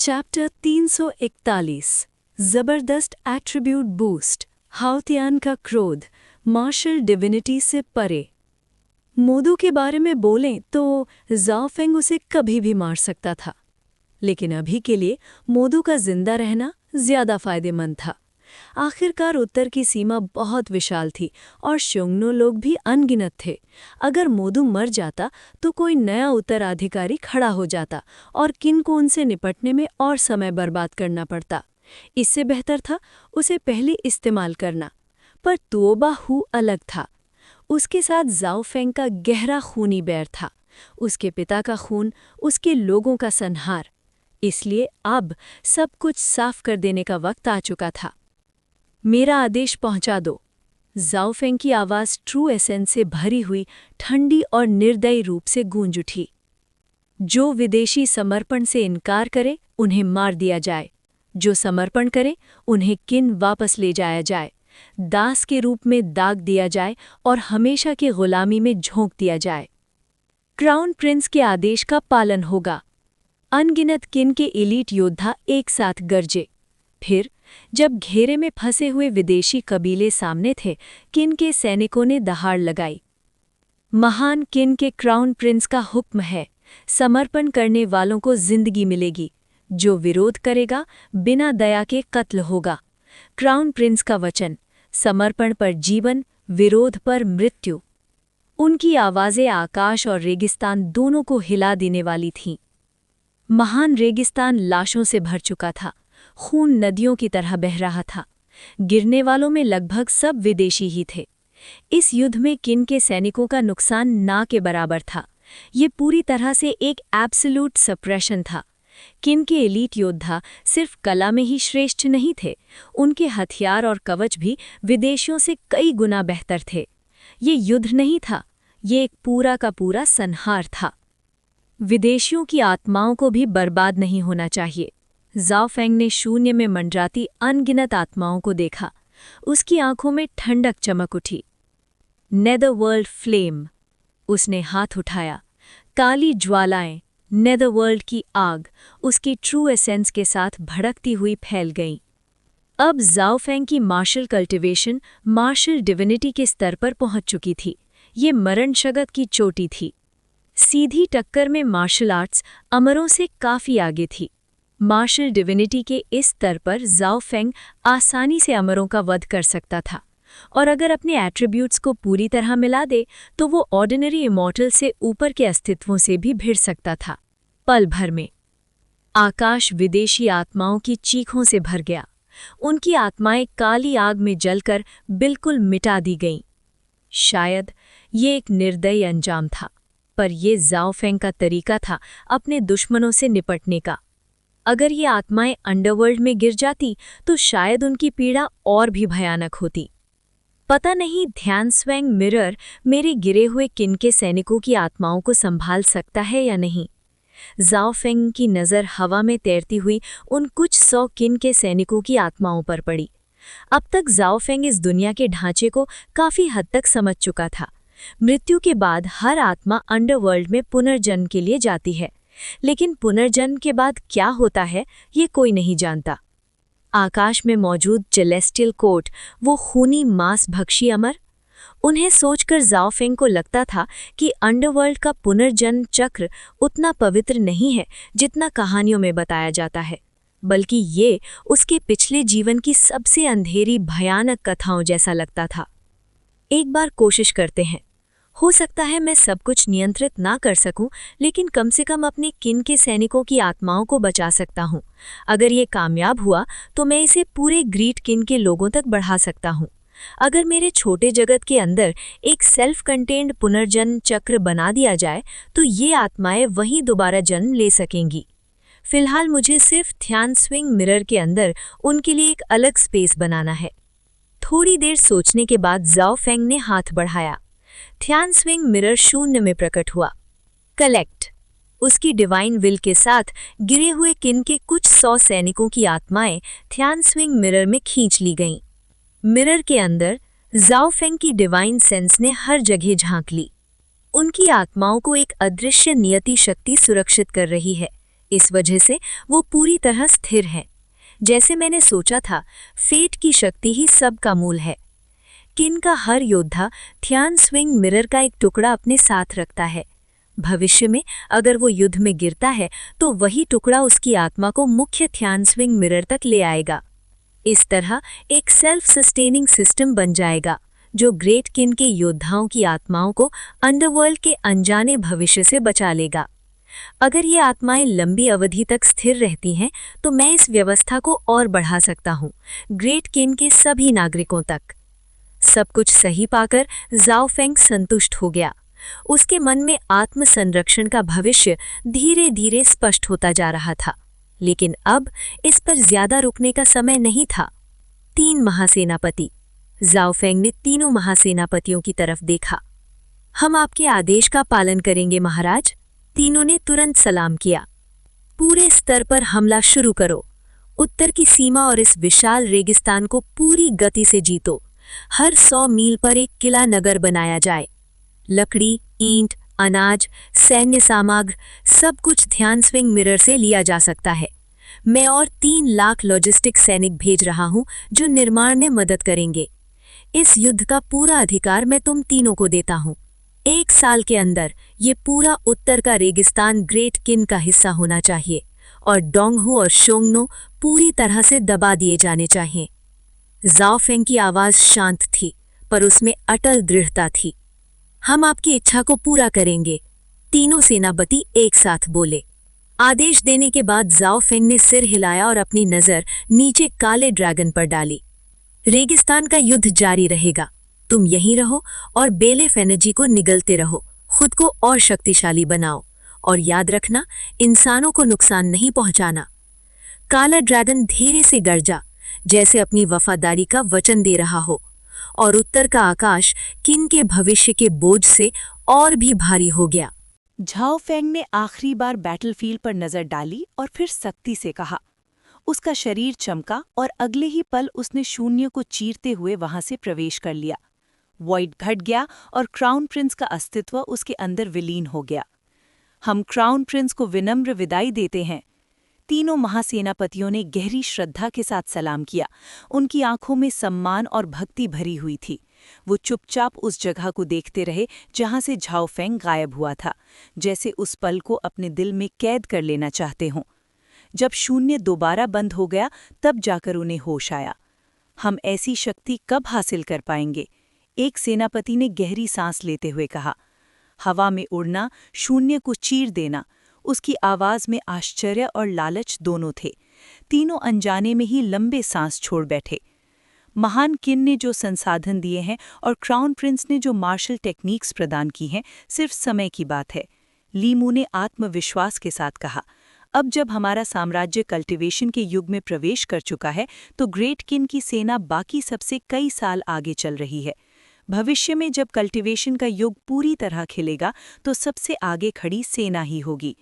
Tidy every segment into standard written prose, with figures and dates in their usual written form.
Chapter 341 जबरदस्त attribute boost, हाउतियान का क्रोध, मार्शल डिविनिटी से परे। मोदू के बारे में बोलें तो जाओ फेंग उसे कभी भी मार सकता था, लेकिन अभी के लिए मोदू का जिंदा रहना ज्यादा फायदेमंद था। आखिरकार उत्तर की सीमा बहुत विशाल थी और शुंगनो लोग भी अनगिनत थे। अगर मोदू मर जाता तो कोई नया उत्तराधिकारी खड़ा हो जाता और किन को उनसे निपटने में और समय बर्बाद करना पड़ता। इससे बेहतर था उसे पहले इस्तेमाल करना। पर तुओबा हु अलग था। उसके साथ जाओ फेंग का गहरा खूनी बैर था, उसके पिता का खून, उसके लोगों का संहार। इसलिए अब सब कुछ साफ कर देने का वक्त आ चुका था। मेरा आदेश पहुंचा दो। जाओ फेंग की आवाज ट्रू एसेंस से भरी हुई, ठंडी और निर्दयी रूप से गूंज उठी। जो विदेशी समर्पण से इनकार करे उन्हें मार दिया जाए, जो समर्पण करे उन्हें किन वापस ले जाया जाए, दास के रूप में दाग दिया जाए और हमेशा की गुलामी में झोंक दिया जाए। क्राउन प्रिंस के आदेश का पालन होगा। अनगिनत किन के एलीट योद्धा एक साथ गरजे। फिर जब घेरे में फंसे हुए विदेशी कबीले सामने थे, किन के सैनिकों ने दहाड़ लगाई। महान किन के क्राउन प्रिंस का हुक्म है, समर्पण करने वालों को जिंदगी मिलेगी, जो विरोध करेगा बिना दया के कत्ल होगा। क्राउन प्रिंस का वचन, समर्पण पर जीवन, विरोध पर मृत्यु। उनकी आवाजें आकाश और रेगिस्तान दोनों को हिला देने वाली थीं। महान रेगिस्तान लाशों से भर चुका था, खून नदियों की तरह बह रहा था। गिरने वालों में लगभग सब विदेशी ही थे। इस युद्ध में किन के सैनिकों का नुकसान ना के बराबर था। ये पूरी तरह से एक एब्सोल्यूट सप्रेशन था। किन के एलीट योद्धा सिर्फ कला में ही श्रेष्ठ नहीं थे, उनके हथियार और कवच भी विदेशियों से कई गुना बेहतर थे। ये युद्ध नहीं था, ये एक पूरा का पूरा संहार था। विदेशियों की आत्माओं को भी बर्बाद नहीं होना चाहिए। जाओ फेंग ने शून्य में मंडराती अनगिनत आत्माओं को देखा। उसकी आंखों में ठंडक चमक उठी। नेदरवर्ल्ड फ्लेम, उसने हाथ उठाया। काली ज्वालाएं, नेदरवर्ल्ड की आग, उसकी ट्रू एसेंस के साथ भड़कती हुई फैल गईं। अब जाओ फेंग की मार्शल कल्टिवेशन मार्शल डिविनिटी के स्तर पर पहुंच चुकी थी। ये मरण शगत की चोटी थी। सीधी टक्कर में मार्शल आर्ट्स अमरों से काफी आगे थी। मार्शल डिविनिटी के इस स्तर पर जाओ फेंग आसानी से अमरों का वध कर सकता था, और अगर अपने एट्रीब्यूट्स को पूरी तरह मिला दे तो वो ऑर्डिनरी इमॉर्टल से ऊपर के अस्तित्वों से भी भिड़ सकता था। पल भर में आकाश विदेशी आत्माओं की चीखों से भर गया। उनकी आत्माएं काली आग में जलकर बिल्कुल मिटा दी गईं। शायद ये एक निर्दयी अंजाम था, पर यह जाओ फेंग का तरीका था अपने दुश्मनों से निपटने का। अगर ये आत्माएं अंडरवर्ल्ड में गिर जाती तो शायद उनकी पीड़ा और भी भयानक होती। पता नहीं ध्यानस्वैंग मिरर मेरे गिरे हुए किन के सैनिकों की आत्माओं को संभाल सकता है या नहीं। जाओ फेंग की नज़र हवा में तैरती हुई उन कुछ 100 किन के सैनिकों की आत्माओं पर पड़ी। अब तक जाओ फेंग इस दुनिया के ढांचे को काफी हद तक समझ चुका था। मृत्यु के बाद हर आत्मा अंडरवर्ल्ड में पुनर्जन्म के लिए जाती है, लेकिन पुनर्जन्म के बाद क्या होता है ये कोई नहीं जानता। आकाश में मौजूद सेलेस्टियल कोर्ट, वो खूनी मांस भक्षी अमर, उन्हें सोचकर जाओ फेंग को लगता था कि अंडरवर्ल्ड का पुनर्जन्म चक्र उतना पवित्र नहीं है जितना कहानियों में बताया जाता है, बल्कि ये उसके पिछले जीवन की सबसे अंधेरी भयानक कथाओं जैसा लगता था। एक बार कोशिश करते हैं, हो सकता है मैं सब कुछ नियंत्रित ना कर सकूं, लेकिन कम से कम अपने किन के सैनिकों की आत्माओं को बचा सकता हूं। अगर ये कामयाब हुआ तो मैं इसे पूरे ग्रीट किन के लोगों तक बढ़ा सकता हूं। अगर मेरे छोटे जगत के अंदर एक सेल्फ कंटेन्ड पुनर्जन्म चक्र बना दिया जाए तो ये आत्माएं वहीं दोबारा जन्म ले सकेंगी। फिलहाल मुझे सिर्फ ध्यानस्वैंग मिरर के अंदर उनके लिए एक अलग स्पेस बनाना है। थोड़ी देर सोचने के बाद जाओ फेंग ने हाथ बढ़ाया। ध्यानस्वैंग मिरर शून्य में प्रकट हुआ। कलेक्ट, उसकी डिवाइन विल के साथ गिरे हुए किन के कुछ 100 सैनिकों की आत्माएं ध्यानस्वैंग मिरर में खींच ली गईं। मिरर के अंदर जाओ फेंग की डिवाइन सेंस ने हर जगह झांक ली। उनकी आत्माओं को एक अदृश्य नियति शक्ति सुरक्षित कर रही है, इस वजह से वो पूरी तरह स्थिर है। जैसे मैंने सोचा था, फेट की शक्ति ही सबका मूल है। किन का हर योद्धा थियान स्विंग मिरर का एक टुकड़ा अपने साथ रखता है। भविष्य में अगर वो युद्ध में गिरता है तो वही टुकड़ा उसकी आत्मा को मुख्य थियान स्विंग मिरर तक ले आएगा। इस तरह एक सेल्फ सस्टेनिंग सिस्टम बन जाएगा जो ग्रेट किन के योद्धाओं की आत्माओं को अंडरवर्ल्ड के अनजाने भविष्य से बचा लेगा। अगर ये आत्माएं लंबी अवधि तक स्थिर रहती हैं तो मैं इस व्यवस्था को और बढ़ा सकता हूँ, ग्रेट किन के सभी नागरिकों तक। सब कुछ सही पाकर जाओ फेंग संतुष्ट हो गया। उसके मन में आत्म संरक्षण का भविष्य धीरे धीरे स्पष्ट होता जा रहा था, लेकिन अब इस पर ज्यादा रुकने का समय नहीं था। 3 महासेनापति। जाओ फेंग ने तीनों महासेनापतियों की तरफ देखा। हम आपके आदेश का पालन करेंगे महाराज। तीनों ने तुरंत सलाम किया। पूरे स्तर पर हमला शुरू करो। उत्तर की सीमा और इस विशाल रेगिस्तान को पूरी गति से जीतो। हर 100 मील पर एक किला नगर बनाया जाए। लकड़ी, ईंट, अनाज, सैन्य सामग्री सब कुछ थियान स्विंग मिरर से लिया जा सकता है। मैं और 3 लाख लॉजिस्टिक सैनिक भेज रहा हूं जो निर्माण में मदद करेंगे। इस युद्ध का पूरा अधिकार मैं तुम तीनों को देता हूं। 1 साल के अंदर ये पूरा उत्तर का रेगिस्तान ग्रेट किन का हिस्सा होना चाहिए और डोंगहू और शोंगनो पूरी तरह से दबा दिए जाने चाहिए। जाओ फेंग की आवाज शांत थी, पर उसमें अटल दृढ़ता थी। हम आपकी इच्छा को पूरा करेंगे, तीनों सेनापति एक साथ बोले। आदेश देने के बाद जाओ फेंग ने सिर हिलाया और अपनी नजर नीचे काले ड्रैगन पर डाली। रेगिस्तान का युद्ध जारी रहेगा। तुम यहीं रहो और बेलेफ एनर्जी को निगलते रहो। खुद को और शक्तिशाली बनाओ और याद रखना, इंसानों को नुकसान नहीं पहुंचाना। काला ड्रैगन धीरे से गरजा, जैसे अपनी वफादारी का वचन दे रहा हो, और उत्तर का आकाश किन के भविष्य के बोझ से और भी भारी हो गया। झाओ फेंग ने आखिरी बार बैटलफील्ड पर नजर डाली और फिर सख्ती से कहा। उसका शरीर चमका और अगले ही पल उसने शून्य को चीरते हुए वहां से प्रवेश कर लिया। वॉइड घट गया और क्राउन प्रिंस का अस्तित्व उसके अंदर विलीन हो गया। हम क्राउन प्रिंस को विनम्र विदाई देते हैं। तीनों महासेनापतियों ने गहरी श्रद्धा के साथ सलाम किया। उनकी आंखों में सम्मान और भक्ति भरी हुई थी। वो चुपचाप उस जगह को देखते रहे जहां से झाओ फेंग गायब हुआ था, जैसे उस पल को अपने दिल में कैद कर लेना चाहते हों। जब शून्य दोबारा बंद हो गया तब जाकर उन्हें होश आया। हम ऐसी शक्ति कब हासिल कर पाएंगे? एक सेनापति ने गहरी सांस लेते हुए कहा। हवा में उड़ना, शून्य को चीर देना। उसकी आवाज में आश्चर्य और लालच दोनों थे। तीनों अनजाने में ही लंबे सांस छोड़ बैठे। महान किन ने जो संसाधन दिए हैं और क्राउन प्रिंस ने जो मार्शल टेक्निक्स प्रदान की हैं, सिर्फ समय की बात है। लीमू ने आत्मविश्वास के साथ कहा। अब जब हमारा साम्राज्य कल्टीवेशन के युग में प्रवेश कर चुका है तो ग्रेट किन की सेना बाकी सबसे कई साल आगे चल रही है। भविष्य में जब कल्टीवेशन का युग पूरी तरह खिलेगा तो सबसे आगे खड़ी सेना ही होगी।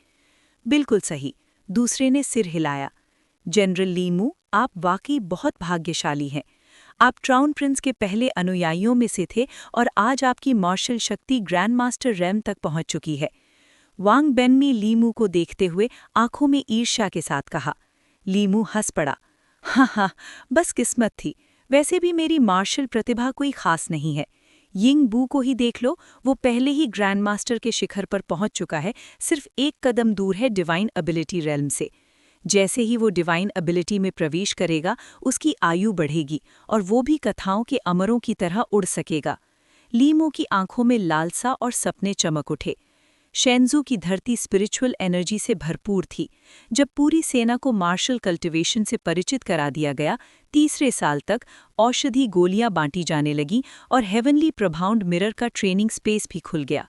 बिल्कुल सही, दूसरे ने सिर हिलाया। जनरल लीमू, आप वाकई बहुत भाग्यशाली हैं। आप क्राउन प्रिंस के पहले अनुयायियों में से थे और आज आपकी मार्शल शक्ति ग्रैंड मास्टर रैम तक पहुंच चुकी है। वांग बेन ने लीमू को देखते हुए आंखों में ईर्ष्या के साथ कहा। लीमू हंस पड़ा। हाँ, बस किस्मत थी। वैसे भी मेरी मार्शल प्रतिभा कोई खास नहीं है। यिंग बू को ही देख लो, वो पहले ही ग्रैंड मास्टर के शिखर पर पहुंच चुका है, सिर्फ एक कदम दूर है डिवाइन एबिलिटी रेल्म से। जैसे ही वो डिवाइन एबिलिटी में प्रवेश करेगा, उसकी आयु बढ़ेगी और वो भी कथाओं के अमरों की तरह उड़ सकेगा। लीमू की आंखों में लालसा और सपने चमक उठे। शेंजू की धरती स्पिरिचुअल एनर्जी से भरपूर थी। जब पूरी सेना को मार्शल कल्टीवेशन से परिचित करा दिया गया, तीसरे साल तक औषधि गोलियां बांटी जाने लगीं और हेवनली प्रभाउंड मिरर का ट्रेनिंग स्पेस भी खुल गया।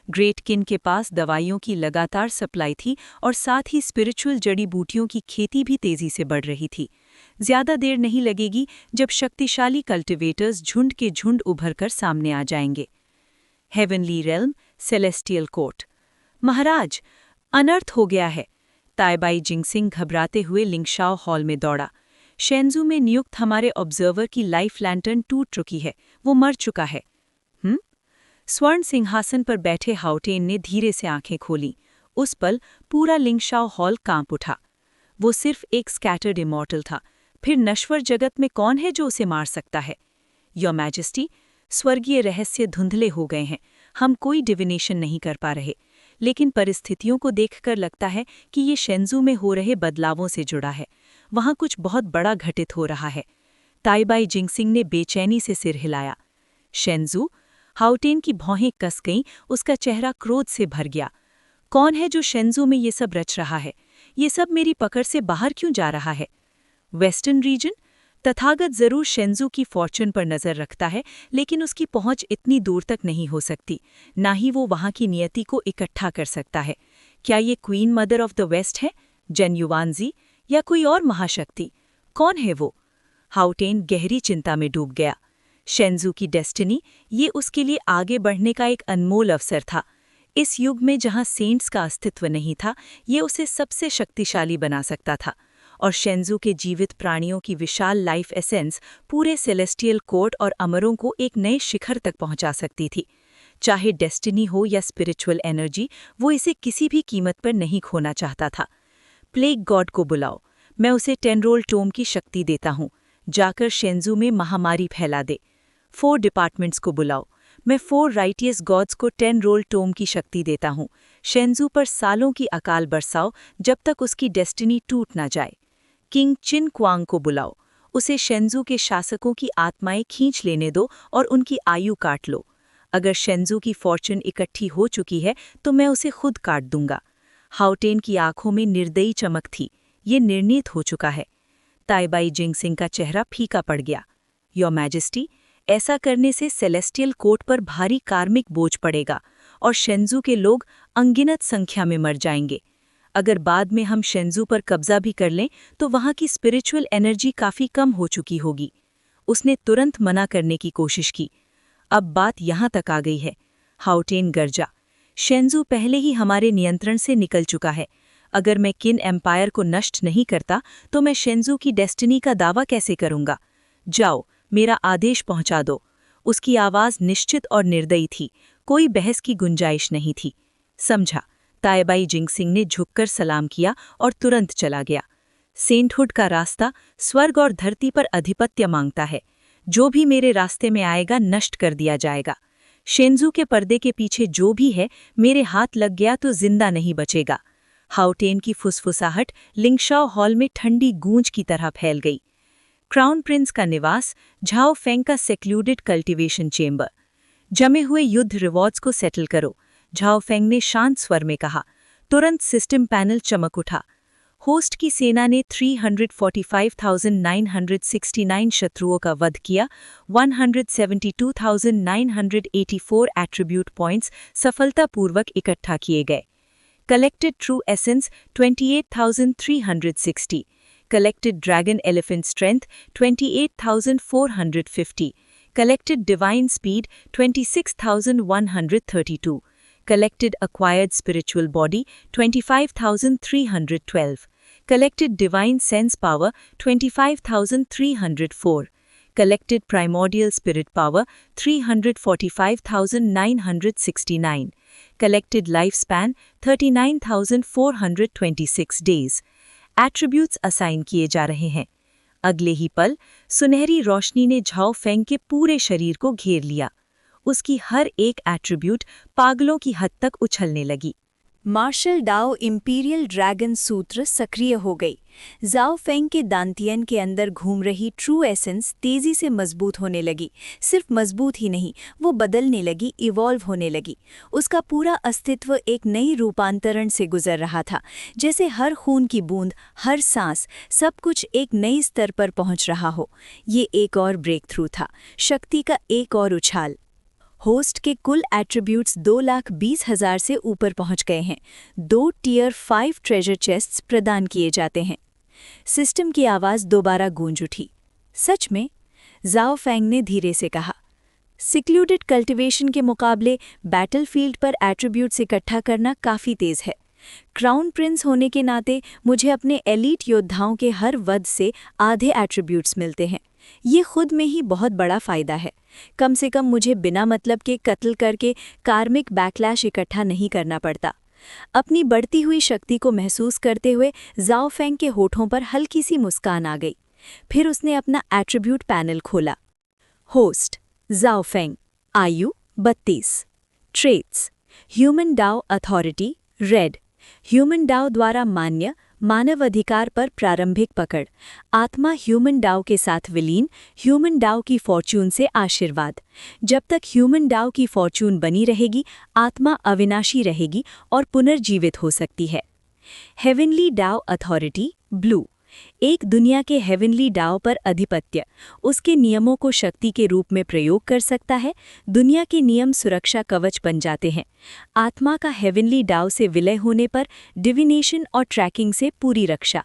ग्रेट किन के पास दवाइयों की लगातार सप्लाई थी और साथ ही स्पिरिचुअल जड़ी बूटियों की खेती भी तेजी से बढ़ रही थी। ज्यादा देर नहीं लगेगी जब शक्तिशाली कल्टिवेटर्स झुंड के झुंड उभर कर सामने आ जाएंगे। Heavenly realm, celestial court. महाराज, अनर्थ हो गया है। ताइबाई जिंगसिंग घबराते हुए लिंगशाओ हॉल में दौड़ा। शेंजू में नियुक्त हमारे ऑब्जर्वर की लाइफ लैंटर्न टूट चुकी है, वो मर चुका है। स्वर्ण सिंहासन पर बैठे हाउटेन ने धीरे से आंखें खोलीं। उस पल पूरा लिंगशाओ हॉल कांप उठा। वो सिर्फ एक स्कैटर्ड इमॉर्टल था, फिर नश्वर जगत में कौन है जो उसे मार सकता है? योर मैजेस्टी, स्वर्गीय रहस्य धुंधले हो गए हैं, हम कोई डिविनेशन नहीं कर पा रहे, लेकिन परिस्थितियों को देखकर लगता है कि ये शेंजू में हो रहे बदलावों से जुड़ा है। वहाँ कुछ बहुत बड़ा घटित हो रहा है। ताइबाई जिंगसिंग ने बेचैनी से सिर हिलाया। शेंजू? हाउटेन की भौहें कस गईं, उसका चेहरा क्रोध से भर गया। कौन है जो शेंजू में ये सब रच रहा है? ये सब मेरी पकड़ से बाहर क्यों जा रहा है? Western region? तथागत जरूर शेंजू की फॉर्चून पर नजर रखता है, लेकिन उसकी पहुंच इतनी दूर तक नहीं हो सकती, ना ही वो वहां की नियति को इकट्ठा कर सकता है। क्या ये queen mother of the west है, जन युवानजी, या कोई और महाशक्ति? कौन है वो? हाउटेन गहरी चिंता में डूब गया। शेंजू की डेस्टिनी, ये उसके लिए आगे बढ़ने का एक अनमोल अवसर था। इस युग में जहां सेंट्स का अस्तित्व नहीं था, ये उसे सबसे शक्तिशाली बना सकता था, और शेंजू के जीवित प्राणियों की विशाल लाइफ एसेंस पूरे सेलेस्टियल कोर्ट और अमरों को एक नए शिखर तक पहुंचा सकती थी। चाहे डेस्टिनी हो या स्पिरिचुअल एनर्जी, वो इसे किसी भी कीमत पर नहीं खोना चाहता था। प्लेग गॉड को बुलाओ, मैं उसे 10 रोल टोम की शक्ति देता हूँ, जाकर शेंजू में महामारी फैला दे। 4 डिपार्टमेंट्स को बुलाओ, मैं 4 राइटियस गॉड्स को 10 रोल टोम की शक्ति देता हूँ। शेंजू पर सालों की अकाल बरसाओ, जब तक उसकी डेस्टिनी टूट ना जाए। किंग चिन क्वांग को बुलाओ, उसे शेंजू के शासकों की आत्माएं खींच लेने दो और उनकी आयु काट लो। अगर शेंजू की फॉर्चून इकट्ठी हो चुकी है तो मैं उसे खुद काट दूंगा। हाउटेन की आंखों में निर्दयी चमक थी, ये निर्णीत हो चुका है। ताइबाई जिंगसिंग का चेहरा फीका पड़ गया। योर मैजेस्टी, ऐसा करने से सेलेस्टियल कोर्ट पर भारी कार्मिक बोझ पड़ेगा और शेंजू के लोग अनगिनत संख्या में मर जाएंगे। अगर बाद में हम शेंजू पर कब्जा भी कर लें तो वहाँ की स्पिरिचुअल एनर्जी काफ़ी कम हो चुकी होगी। उसने तुरंत मना करने की कोशिश की। अब बात यहाँ तक आ गई है। हाउटेन गरजा, शेंजू पहले ही हमारे नियंत्रण से निकल चुका है। अगर मैं किन एम्पायर को नष्ट नहीं करता तो मैं शेंजू की डेस्टिनी का दावा कैसे करूँगा? जाओ, मेरा आदेश पहुँचा दो। उसकी आवाज़ निश्चित और निर्दयी थी, कोई बहस की गुंजाइश नहीं थी। समझा। ताइबाई जिंगसिंग ने झुककर सलाम किया और तुरंत चला गया। सेंटहुड का रास्ता स्वर्ग और धरती पर अधिपत्य मांगता है। जो भी मेरे रास्ते में आएगा नष्ट कर दिया जाएगा। शेंजू के पर्दे के पीछे जो भी है, मेरे हाथ लग गया तो जिंदा नहीं बचेगा। हाउटेन की फुसफुसाहट लिंगशाओ हॉल में ठंडी गूंज की तरह फैल गई। क्राउन प्रिंस का निवास, झाओ फेंग का सेक्लूडेड कल्टीवेशन चेंबर। जमे हुए युद्ध रिवॉर्ड्स को सेटल करो, झाओ फेंग ने शांत स्वर में कहा। तुरंत सिस्टम पैनल चमक उठा। होस्ट की सेना ने 345,969 शत्रुओं का वध किया। 172,984 एट्रीब्यूट पॉइंट्स सफलतापूर्वक इकट्ठा किए गए। Collected true essence 28,360। Collected dragon elephant strength 28,450। Collected divine speed 26,132। Collected acquired spiritual body 25,312. Collected divine sense power 25,304. Collected primordial spirit power 345,969. Collected lifespan 39,426 days. Attributes assign किए जा रहे हैं। अगले ही पल सुनहरी रोशनी ने झाओ फेंग के पूरे शरीर को घेर लिया। उसकी हर एक एट्रीब्यूट पागलों की हद तक उछलने लगी। मार्शल डाओ इंपीरियल ड्रैगन सूत्र सक्रिय हो गई। जाओ फेंग के दांतियन के अंदर घूम रही ट्रू एसेंस तेजी से मजबूत होने लगी। सिर्फ मजबूत ही नहीं, वो बदलने लगी, इवॉल्व होने लगी। उसका पूरा अस्तित्व एक नई रूपांतरण से गुजर रहा था, जैसे हर खून की बूंद, हर सांस, सब कुछ एक नई स्तर पर पहुंच रहा हो। ये एक और ब्रेक थ्रू था, शक्ति का एक और उछाल। होस्ट के कुल एट्रीब्यूट्स 2,20,000 से ऊपर पहुंच गए हैं। 2 टियर 5 ट्रेजर चेस्ट्स प्रदान किए जाते हैं। सिस्टम की आवाज़ दोबारा गूंज उठी। सच में? जाओ फेंग ने धीरे से कहा। सिक्लूडेड कल्टीवेशन के मुकाबले बैटलफील्ड पर एट्रीब्यूट्स इकट्ठा करना काफ़ी तेज़ है। क्राउन प्रिंस होने के नाते मुझे अपने एलीट योद्धाओं के हर वध से आधे एट्रीब्यूट्स मिलते हैं। ये खुद में ही बहुत बड़ा फ़ायदा है। कम से कम मुझे बिना मतलब के कत्ल करके कार्मिक बैकलैश इकट्ठा नहीं करना पड़ता। अपनी बढ़ती हुई शक्ति को महसूस करते हुए ज़ाओ फेंग के होठों पर हल्की सी मुस्कान आ गई। फिर उसने अपना एट्रीब्यूट पैनल खोला। होस्ट ज़ाओ फेंग, आयु 32। Traits human Dao authority red, human Dao द्वारा मान्य, मानव अधिकार पर प्रारंभिक पकड़, आत्मा ह्यूमन डाओ के साथ विलीन, ह्यूमन डाओ की फॉर्च्यून से आशीर्वाद। जब तक ह्यूमन डाओ की फॉर्च्यून बनी रहेगी, आत्मा अविनाशी रहेगी और पुनर्जीवित हो सकती है। हेवनली डाओ अथॉरिटी ब्लू, एक दुनिया के हेवनली डाओ पर अधिपत्य, उसके नियमों को शक्ति के रूप में प्रयोग कर सकता है। दुनिया के नियम सुरक्षा कवच बन जाते हैं। आत्मा का हेवनली डाओ से विलय होने पर डिविनेशन और ट्रैकिंग से पूरी रक्षा।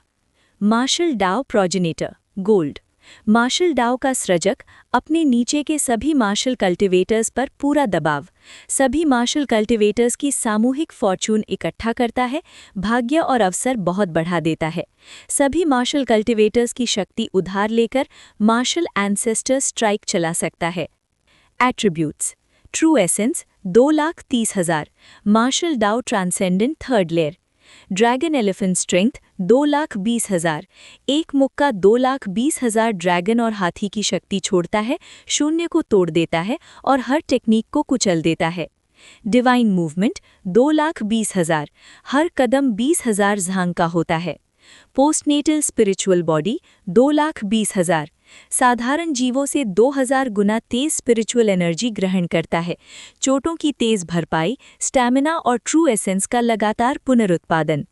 Martial Dao progenitor gold, martial Dao का सृजक, अपने नीचे के सभी मार्शल कल्टिवेटर्स पर पूरा दबाव, सभी मार्शल कल्टिवेटर्स की सामूहिक फॉर्चून इकट्ठा करता है, भाग्य और अवसर बहुत बढ़ा देता है। सभी मार्शल कल्टिवेटर्स की शक्ति उधार लेकर मार्शल एंसेस्टर स्ट्राइक चला सकता है। Attributes true essence 2,30,000, martial Dow transcendent third layer. Dragon elephant strength 2,20,000, एक मुक्का 2,20,000 ड्रैगन और हाथी की शक्ति छोड़ता है, शून्य को तोड़ देता है और हर टेक्निक को कुचल देता है। डिवाइन मूवमेंट 2,20,000, हर कदम 20,000 झांग का होता है। पोस्टनेटल स्पिरिचुअल बॉडी 2,20,000, साधारण जीवों से 2,000 गुना तेज स्पिरिचुअल एनर्जी ग्रहण करता है, चोटों की तेज भरपाई, स्टैमिना और ट्रू एसेंस का लगातार पुनरुत्पादन।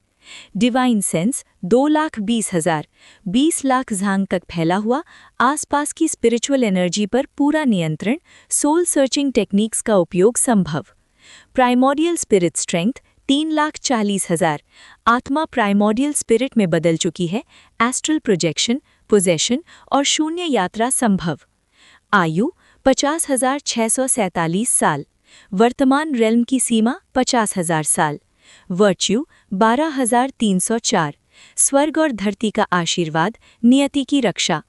डिवाइन सेंस 2,20,000, 20 लाख झांग तक फैला हुआ, आसपास की स्पिरिचुअल एनर्जी पर पूरा नियंत्रण, सोल सर्चिंग टेक्निक्स का उपयोग संभव। प्राइमोडियल स्पिरिट स्ट्रेंथ 3,40,000, आत्मा प्राइमोडियल स्पिरिट में बदल चुकी है, एस्ट्रल प्रोजेक्शन, पोजेशन और शून्य यात्रा संभव। आयु 50,647 साल, वर्तमान रेल्म की सीमा 50,000 साल। वर्च्यू 12,304, स्वर्ग और धरती का आशीर्वाद, नियति की रक्षा।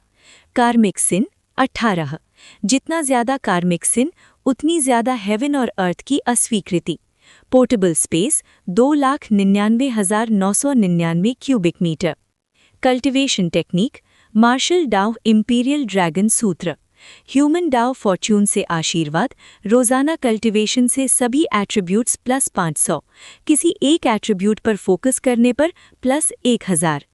कार्मिक सिन 18, जितना ज्यादा कार्मिक सिन उतनी ज्यादा हेवन और अर्थ की अस्वीकृति। Portable space 2,99,999 cubic metre. Cultivation technique martial dao imperial dragon सूत्र, ह्यूमन डाओ फॉर्च्यून से आशीर्वाद, रोजाना कल्टिवेशन से सभी एट्रीब्यूट्स +500, किसी एक एट्रीब्यूट पर फोकस करने पर +1000।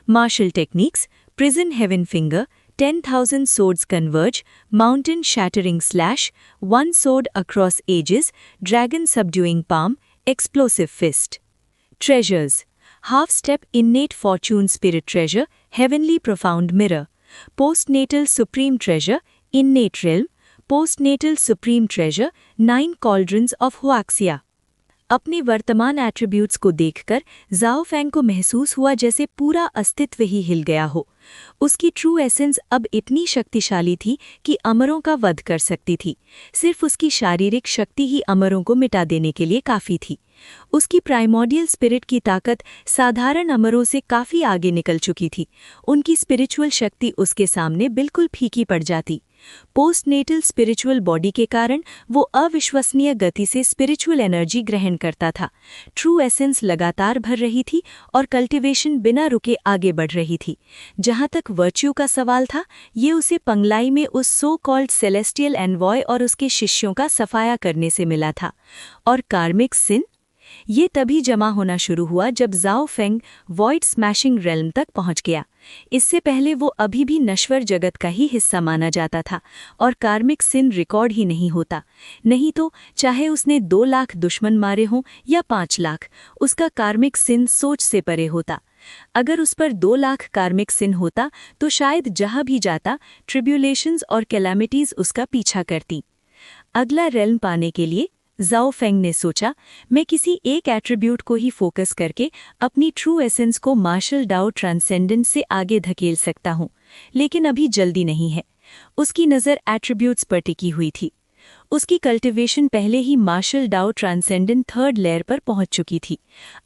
Martial techniques prison heaven finger, 10,000 swords converge, mountain shattering slash, 1 sword across ages, dragon subduing palm, explosive fist. Treasures half-step innate fortune spirit treasure, heavenly profound mirror. Postnatal supreme treasure, innate realm. Postnatal supreme treasure, 9 cauldrons of Huaxia. अपने वर्तमान attributes को देखकर Zhao Feng को महसूस हुआ जैसे पूरा अस्तित्व ही हिल गया हो। उसकी ट्रू एसेंस अब इतनी शक्तिशाली थी कि अमरों का वध कर सकती थी। सिर्फ उसकी शारीरिक शक्ति ही अमरों को मिटा देने के लिए काफ़ी थी। उसकी प्राइमोडियल स्पिरिट की ताकत साधारण अमरों से काफ़ी आगे निकल चुकी थी। उनकी स्पिरिचुअल शक्ति उसके सामने बिल्कुल फीकी पड़ जाती। पोस्टनेटल स्पिरिचुअल बॉडी के कारण वो अविश्वसनीय गति से स्पिरिचुअल एनर्जी ग्रहण करता था। ट्रू एसेंस लगातार भर रही थी और कल्टिवेशन बिना रुके आगे बढ़ रही थी। जहाँ तक वर्च्यू का सवाल था, ये उसे पंगलाई में उस सो कॉल्ड सेलेस्टियल एनवॉय और उसके शिष्यों का सफाया करने से मिला था। और कार्मिक सिन, ये तभी जमा होना शुरू हुआ जब Zhao Feng void smashing realm तक पहुंच गया। इससे पहले वो अभी भी नश्वर जगत का ही हिस्सा माना जाता था और कार्मिक सिन रिकॉर्ड ही नहीं होता। नहीं तो चाहे उसने 2 लाख दुश्मन मारे हों या 5 लाख, उसका कार्मिक सिन सोच से परे होता। अगर उस पर 2 लाख कार्मिक सिन होता तो शायद जहां भी जाता ट्रिब्यूलेशंस और कैलामिटीज उसका पीछा करती। अगला रेल्म पाने के लिए ज़ाओ फेंग ने सोचा, मैं किसी एक एट्रीब्यूट को ही फोकस करके अपनी ट्रू एसेंस को मार्शल डाओ ट्रांसेंडेंट से आगे धकेल सकता हूँ, लेकिन अभी जल्दी नहीं है। उसकी नज़र एट्रीब्यूट्स पर टिकी हुई थी। उसकी कल्टिवेशन पहले ही martial Dow transcendent third layer पर पहुंच चुकी थी।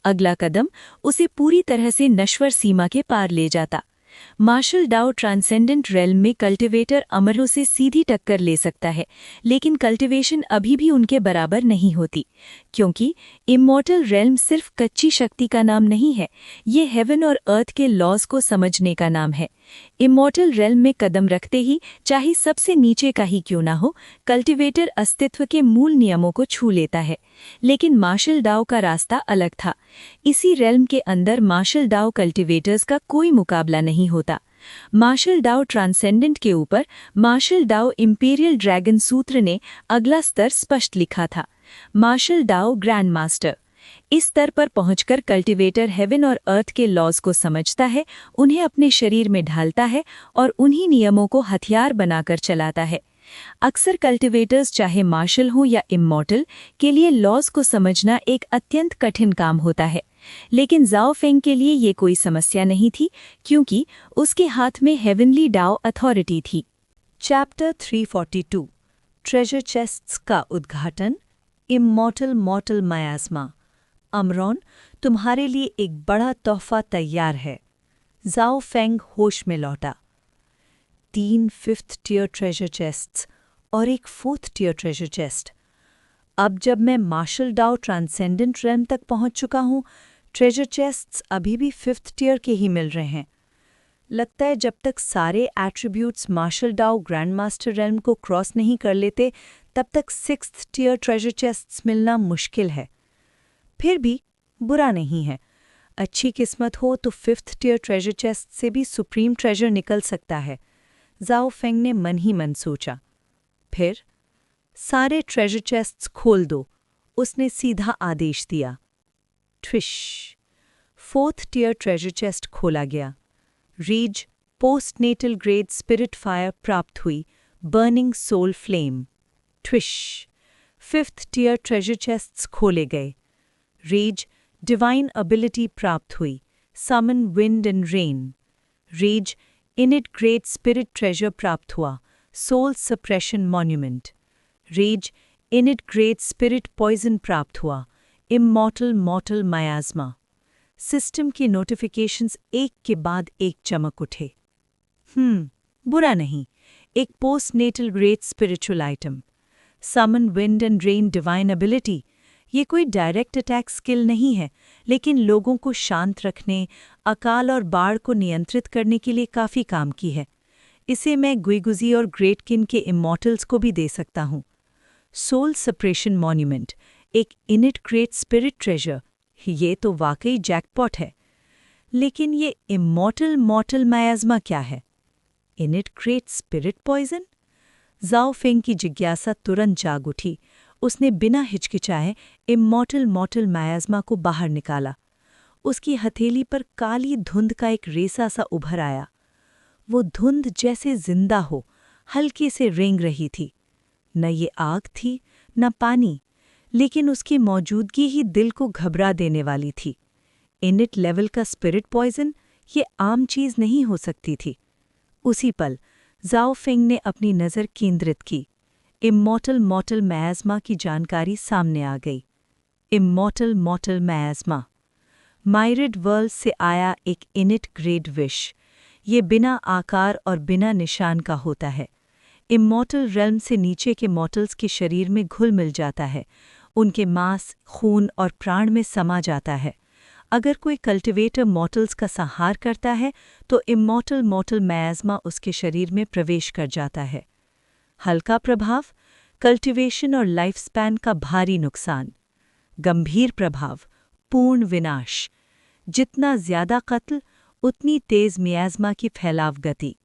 अगला कदम उसे पूरी तरह से नश्वर सीमा के पार ले जाता। मार्शल डाओ ट्रांसेंडेंट रेल्म में कल्टिवेटर अमरों से सीधी टक्कर ले सकता है, लेकिन कल्टिवेशन अभी भी उनके बराबर नहीं होती, क्योंकि इमॉर्टल रेल्म सिर्फ कच्ची शक्ति का नाम नहीं है, ये हेवन और अर्थ के लॉज को समझने का नाम है। इमॉर्टल रेल्म में कदम रखते ही, चाहे सबसे नीचे का ही क्यों ना हो, कल्टिवेटर अस्तित्व के मूल नियमों को छू लेता है। लेकिन मार्शल डाओ का रास्ता अलग था। इसी रेल्म के अंदर मार्शल डाओ कल्टिवेटर्स का कोई मुकाबला नहीं होता। मार्शल डाओ ट्रांसेंडेंट के ऊपर मार्शल डाओ इंपीरियल ड्रैगन सूत्र ने अगला स्तर स्पष्ट लिखा था, मार्शल डाओ ग्रैंड मास्टर। इस स्तर पर पहुंचकर कल्टिवेटर हेवन और अर्थ के लॉज को समझता है, उन्हें अपने शरीर में ढालता है और उन्हीं नियमों को हथियार बनाकर चलाता है। अक्सर कल्टिवेटर्स, चाहे मार्शल हों या इमॉर्टल, के लिए लॉज को समझना एक अत्यंत कठिन काम होता है। लेकिन जाओ फेंग के लिए ये कोई समस्या नहीं थी, क्योंकि उसके हाथ में हेवनली डाओ अथॉरिटी थी। चैप्टर 342 ट्रेजर चेस्ट्स का उद्घाटन। Immortal mortal मायास्मा। अमरॉन, तुम्हारे लिए एक बड़ा तोहफा तैयार है। जाओ फेंग होश में लौटा। 3 5th टियर ट्रेजर चेस्ट्स और एक 4th टियर ट्रेजर चेस्ट। अब जब मैं मार्शल डाओ ट्रांसेंडेंट रेल्म तक पहुंच चुका हूं, ट्रेजर चेस्ट्स अभी भी 5th टियर के ही मिल रहे हैं। लगता है जब तक सारे attributes martial dao grand master realm को क्रॉस नहीं कर लेते, तब तक 6th टियर ट्रेजर चेस्ट्स मिलना मुश्किल है। फिर भी बुरा नहीं है। अच्छी किस्मत हो तो 5th टियर ट्रेजर चेस्ट से भी सुप्रीम ट्रेजर निकल सकता है, जाओ फेंग ने मन ही मन सोचा। फिर सारे ट्रेजर चेस्ट्स खोल दो, उसने सीधा आदेश दिया। ट्विश। 4th टियर ट्रेजर चेस्ट खोला गया। रीज पोस्टनेटल ग्रेड स्पिरिट फायर प्राप्त हुई, बर्निंग सोल फ्लेम। ट्विश। 5th टियर ट्रेजर चेस्ट्स खोले गए। रीज डिवाइन एबिलिटी प्राप्त हुई, समन विंड एंड रेन। रीज इनिट ग्रेट स्पिरिट ट्रेजर प्राप्त हुआ, सोल सप्रेशन मॉन्यूमेंट। रीज इनिट ग्रेट स्पिरिट पॉइजन प्राप्त हुआ, इमॉर्टल मॉर्टल मायास्मा। सिस्टम की नोटिफिकेशंस एक के बाद एक चमक उठे। बुरा नहीं, एक postnatal great spiritual item. Summon wind and rain divine ability. ये कोई डायरेक्ट अटैक स्किल नहीं है, लेकिन लोगों को शांत रखने, अकाल और बाढ़ को नियंत्रित करने के लिए काफ़ी काम की है। इसे मैं गुईगुजी और ग्रेट किन के इमॉर्टल्स को भी दे सकता हूँ। सोल सप्रेशन मॉन्यूमेंट, एक इनिट ग्रेट स्पिरिट ट्रेजर। ये तो वाकई जैकपॉट है। लेकिन ये इमॉर्टल मॉर्टल मायास्मा क्या है? Innate great spirit poison? Zhao Feng की जिज्ञासा तुरंत जाग उठी। उसने बिना हिचकिचाए इमॉर्टल मॉर्टल मायास्मा को बाहर निकाला। उसकी हथेली पर काली धुंध का एक रेसा सा उभर आया। वो धुंध जैसे जिंदा हो, हल्के से रेंग रही थी। न ये आग थी, न पानी, लेकिन उसकी मौजूदगी ही दिल को घबरा देने वाली थी। इनिट लेवल का स्पिरिट पॉइजन, ये आम चीज नहीं हो सकती थी। उसी पल जाओ फेंग ने अपनी नज़र केंद्रित की। इमॉर्टल मॉर्टल मायास्मा की जानकारी सामने आ गई। इमॉर्टल मॉर्टल मायास्मा, माइरिड वर्ल्ड से आया एक इनिट ग्रेट विश। ये बिना आकार और बिना निशान का होता है। इमॉर्टल रेल्म से नीचे के मॉर्टल्स के शरीर में घुल मिल जाता है, उनके मांस, खून और प्राण में समा जाता है। अगर कोई कल्टिवेटर मॉर्टल्स का संहार करता है तो इमॉर्टल मॉर्टल मायास्मा उसके शरीर में प्रवेश कर जाता है। हल्का प्रभाव, कल्टिवेशन और लाइफ स्पैन का भारी नुकसान। गंभीर प्रभाव, पूर्ण विनाश। जितना ज्यादा कत्ल, उतनी तेज मियास्मा की फैलाव गति।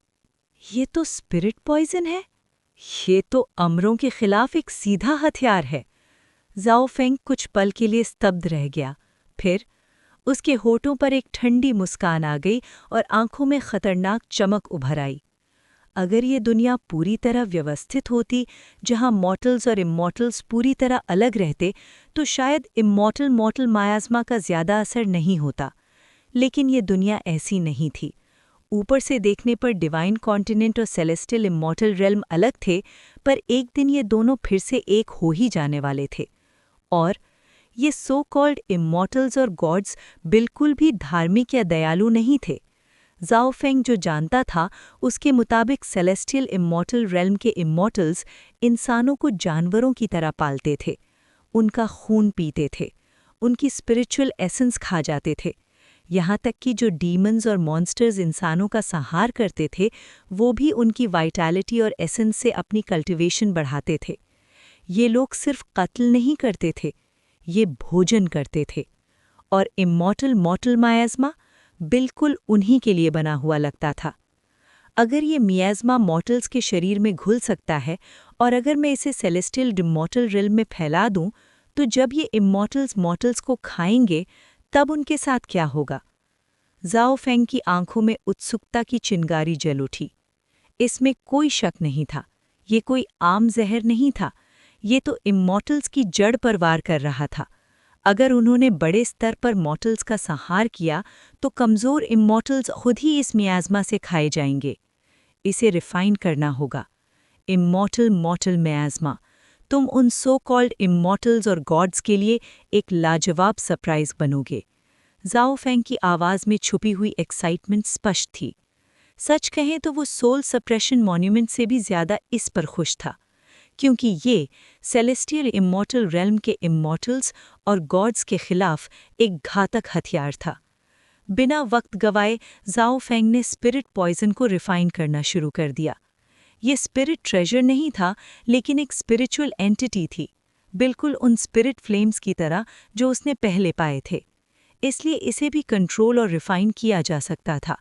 ये तो स्पिरिट पॉइजन है। ये तो अमरों के खिलाफ एक सीधा हथियार है। जाओ फेंग कुछ पल के लिए स्तब्ध रह गया। फिर उसके होठों पर एक ठंडी मुस्कान आ गई और आंखों में खतरनाक चमक उभर आई। अगर ये दुनिया पूरी तरह व्यवस्थित होती, जहां मॉर्टल्स और इमॉर्टल्स पूरी तरह अलग रहते, तो शायद इमॉर्टल मॉर्टल मायास्मा का ज्यादा असर नहीं होता। लेकिन ये दुनिया ऐसी नहीं थी। ऊपर से देखने पर डिवाइन कॉन्टिनेंट और सेलेस्टियल इमॉर्टल रेल्म अलग थे, पर एक दिन ये दोनों फिर से एक हो ही जाने वाले थे। और ये सो कॉल्ड इमॉर्टल्स और गॉड्स बिल्कुल भी धार्मिक या दयालु नहीं थे। ज़ाओ फेंग जो जानता था, उसके मुताबिक सेलेस्टियल इमॉर्टल रेल्म के इमॉर्टल्स इंसानों को जानवरों की तरह पालते थे, उनका खून पीते थे, उनकी स्पिरिचुअल एसेंस खा जाते थे। यहाँ तक कि जो डीमंस और मॉन्स्टर्स इंसानों का संहार करते थे, वो भी उनकी वाइटैलिटी और एसेंस से अपनी कल्टिवेशन बढ़ाते थे। ये लोग सिर्फ कत्ल नहीं करते थे, ये भोजन करते थे। और इमॉर्टल मॉर्टल मायाज़मा बिल्कुल उन्हीं के लिए बना हुआ लगता था। अगर ये मियाज़मा मॉर्टल्स के शरीर में घुल सकता है और अगर मैं इसे सेलेस्टियल डिमॉर्टल रिल्म में फैला दूं, तो जब ये इमॉर्टल्स मॉर्टल्स को खाएंगे तब उनके साथ क्या होगा? ज़ाओ फेंग की आंखों में उत्सुकता की चिंगारी जल उठी। इसमें कोई शक नहीं था, ये कोई आम जहर नहीं था, ये तो इमॉर्टल्स की जड़ पर वार कर रहा था। अगर उन्होंने बड़े स्तर पर मॉर्टल्स का संहार किया तो कमज़ोर इमॉर्टल्स खुद ही इस मियाज़मा से खाए जाएंगे। इसे रिफाइन करना होगा। इमॉर्टल मॉर्टल मियाज़मा, तुम उन सो कॉल्ड इमॉर्टल्स और गॉड्स के लिए एक लाजवाब सरप्राइज बनोगे। ज़ाओ फेंग की आवाज़ में छुपी हुई एक्साइटमेंट स्पष्ट थी। सच कहें तो वो सोल सप्रेशन मॉन्यूमेंट से भी ज़्यादा इस पर खुश था, क्योंकि ये सेलेस्टियल इमॉर्टल रेल्म के इमॉर्टल्स और गॉड्स के खिलाफ एक घातक हथियार था। बिना वक्त गवाए ज़ाओ फेंग ने स्पिरिट पॉइजन को रिफाइन करना शुरू कर दिया। ये स्पिरिट ट्रेजर नहीं था, लेकिन एक स्पिरिचुअल एंटिटी थी, बिल्कुल उन स्पिरिट फ्लेम्स की तरह जो उसने पहले पाए थे। इसलिए इसे भी कंट्रोल और रिफाइन किया जा सकता था।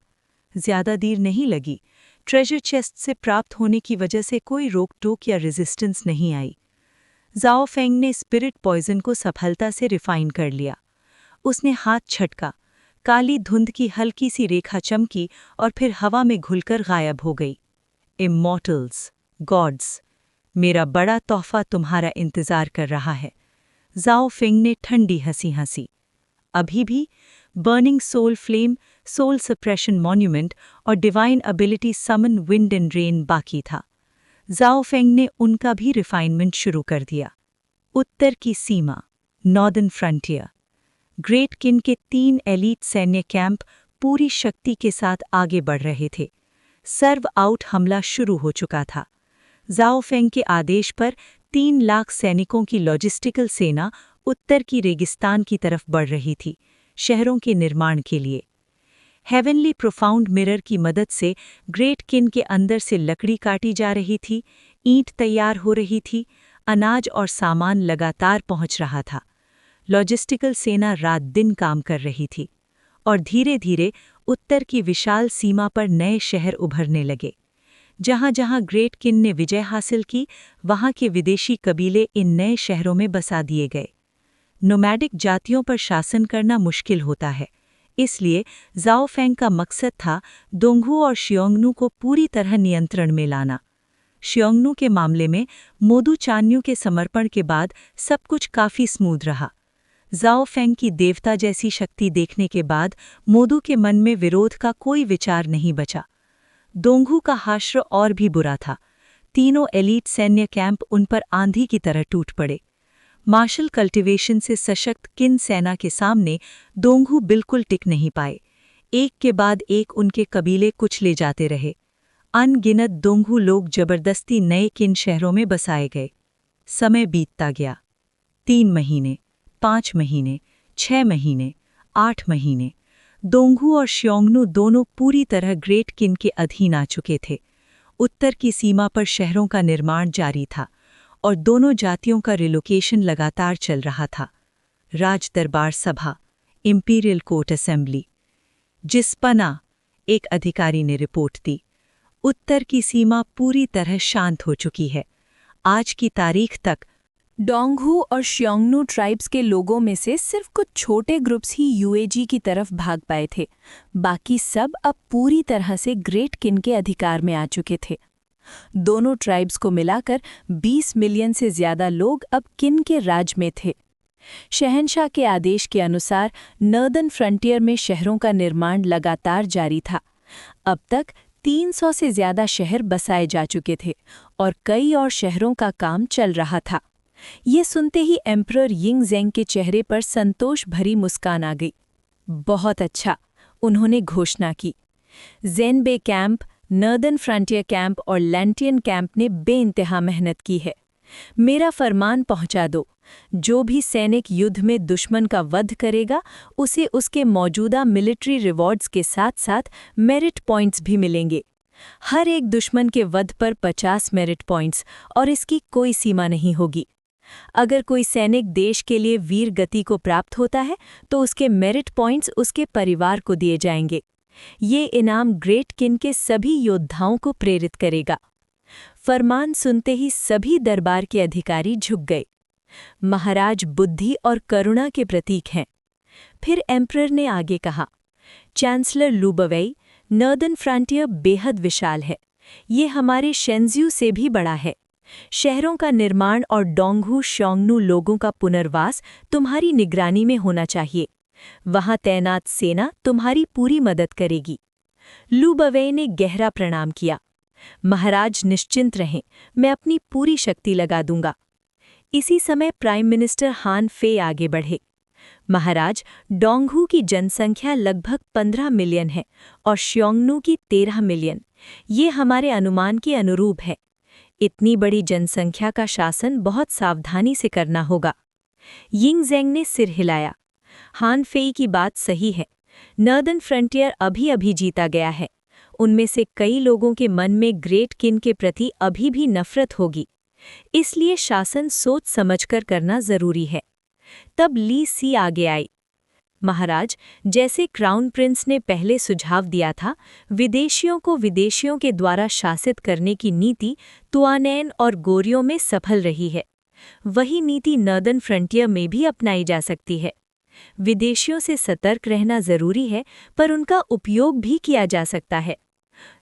ज़्यादा देर नहीं लगी, ट्रेजर चेस्ट से प्राप्त होने की वजह से कोई रोक टोक या रेजिस्टेंस नहीं आई। ज़ाओ फेंग ने स्पिरिट पॉइजन को सफलता से रिफाइन कर लिया। उसने हाथ छटका, काली धुंध की हल्की सी रेखा चमकी और फिर हवा में घुलकर गायब हो गई। इमॉर्टल्स, गॉड्स, मेरा बड़ा तोहफा तुम्हारा इंतज़ार कर रहा है। ज़ाओ फेंग ने ठंडी हंसी हंसी। अभी भी burning soul flame, soul suppression monument और divine ability summon wind and rain बाकी था। ज़ाओ फेंग ने उनका भी रिफाइनमेंट शुरू कर दिया। उत्तर की सीमा, नॉर्दर्न फ्रंटियर, ग्रेट किन के 3 एलीट सैन्य कैंप पूरी शक्ति के साथ आगे बढ़ रहे थे। सर्व आउट हमला शुरू हो चुका था। ज़ाओ फेंग के आदेश पर 3 लाख सैनिकों की लॉजिस्टिकल सेना उत्तर की रेगिस्तान की तरफ बढ़ रही थी, शहरों के निर्माण के लिए। हेवनली प्रोफाउंड मिरर की मदद से ग्रेट किन के अंदर से लकड़ी काटी जा रही थी, ईंट तैयार हो रही थी, अनाज और सामान लगातार पहुंच रहा था। लॉजिस्टिकल सेना रात दिन काम कर रही थी और धीरे धीरे उत्तर की विशाल सीमा पर नए शहर उभरने लगे। जहां जहां ग्रेट किन ने विजय हासिल की, वहां के विदेशी कबीले इन नए शहरों में बसा दिए गए। नोमैडिक जातियों पर शासन करना मुश्किल होता है, इसलिए ज़ाओ फेंग का मकसद था दोंगहू और शियोंगनू को पूरी तरह नियंत्रण में लाना। शियोंगनू के मामले में मोदू चान्यू के समर्पण के बाद सब कुछ काफ़ी स्मूथ रहा। ज़ाओ फेंग की देवता जैसी शक्ति देखने के बाद मोदू के मन में विरोध का कोई विचार नहीं बचा। दोंगहू का हाश्र और भी बुरा था। तीनों एलीट सैन्य कैंप उन पर आंधी की तरह टूट पड़े। मार्शल कल्टीवेशन से सशक्त किन सेना के सामने दोंगहू बिल्कुल टिक नहीं पाए। एक के बाद एक उनके कबीले कुचले जाते रहे। अनगिनत दोंगहू लोग जबरदस्ती नए किन शहरों में बसाए गए। समय बीतता गया। 3 महीने, 5 महीने, 6 महीने, 8 महीने। दोंगहू और शियोंगनू दोनों पूरी तरह ग्रेट किन के अधीन आ चुके थे। उत्तर की सीमा पर शहरों का निर्माण जारी था और दोनों जातियों का रिलोकेशन लगातार चल रहा था। राज दरबार सभा, इंपीरियल कोर्ट असेंबली। जिसपना, एक अधिकारी ने रिपोर्ट दी, उत्तर की सीमा पूरी तरह शांत हो चुकी है। आज की तारीख तक डोंगहू और शियोंगनू ट्राइब्स के लोगों में से सिर्फ कुछ छोटे ग्रुप्स ही यूएजी की तरफ भाग पाए थे। बाकी सब अब पूरी तरह से ग्रेट किन के अधिकार में आ चुके थे। दोनों ट्राइब्स को मिलाकर 20 मिलियन से ज्यादा लोग अब किन के राज में थे। शहंशाह के आदेश के अनुसार नॉर्दर्न फ्रंटियर में शहरों का निर्माण लगातार जारी था। अब तक 300 से ज्यादा शहर बसाए जा चुके थे और कई और शहरों का काम चल रहा था। ये सुनते ही एम्परर यिंग ज़ेंग के चेहरे पर संतोष भरी मुस्कान आ गई। बहुत अच्छा, उन्होंने घोषणा की। ज़ेनबे कैंप, नॉर्दर्न फ्रंटियर कैंप और लैंटियन कैंप ने बेइंतहा मेहनत की है। मेरा फरमान पहुंचा दो। जो भी सैनिक युद्ध में दुश्मन का वध करेगा उसे उसके मौजूदा मिलिट्री रिवॉर्ड्स के साथ साथ मेरिट पॉइंट्स भी मिलेंगे। हर एक दुश्मन के वध पर 50 मेरिट पॉइंट्स, और इसकी कोई सीमा नहीं होगी। अगर कोई सैनिक देश के लिए वीर गति को प्राप्त होता है तो उसके मेरिट पॉइंट्स उसके परिवार को दिए जाएंगे। ये इनाम ग्रेट किन के सभी योद्धाओं को प्रेरित करेगा। फरमान सुनते ही सभी दरबार के अधिकारी झुक गए। महाराज बुद्धि और करुणा के प्रतीक हैं। फिर एम्परर ने आगे कहा, चांसलर लुबवेई, नॉर्दर्न फ्रंटियर बेहद विशाल है। ये हमारे शेंज्यू से भी बड़ा है। शहरों का निर्माण और डोंगहू श्योंगनू लोगों का पुनर्वास तुम्हारी निगरानी में होना चाहिए। वहां तैनात सेना तुम्हारी पूरी मदद करेगी। लुबवेई ने गहरा प्रणाम किया। महाराज निश्चिंत रहें, मैं अपनी पूरी शक्ति लगा दूंगा। इसी समय प्राइम मिनिस्टर हान फे आगे बढ़े। महाराज, डोंगहू की जनसंख्या लगभग 15 मिलियन है और श्योंगनू की 13 मिलियन। ये हमारे अनुमान के अनुरूप है। इतनी बड़ी जनसंख्या का शासन बहुत सावधानी से करना होगा। यिंगज़ेंग ने सिर हिलाया। हान फेई की बात सही है। नॉर्दर्न फ्रंटियर अभी जीता गया है। उनमें से कई लोगों के मन में ग्रेट किन के प्रति अभी भी नफरत होगी। इसलिए शासन सोच समझकर करना जरूरी है। तब ली सी आगे आई। महाराज, जैसे क्राउन प्रिंस ने पहले सुझाव दिया था, विदेशियों को विदेशियों के द्वारा शासित करने की नीति तुआनैन और गोरियों में सफल रही है। वही नीति नॉर्दर्न फ्रंटियर में भी अपनाई जा सकती है। विदेशियों से सतर्क रहना जरूरी है, पर उनका उपयोग भी किया जा सकता है।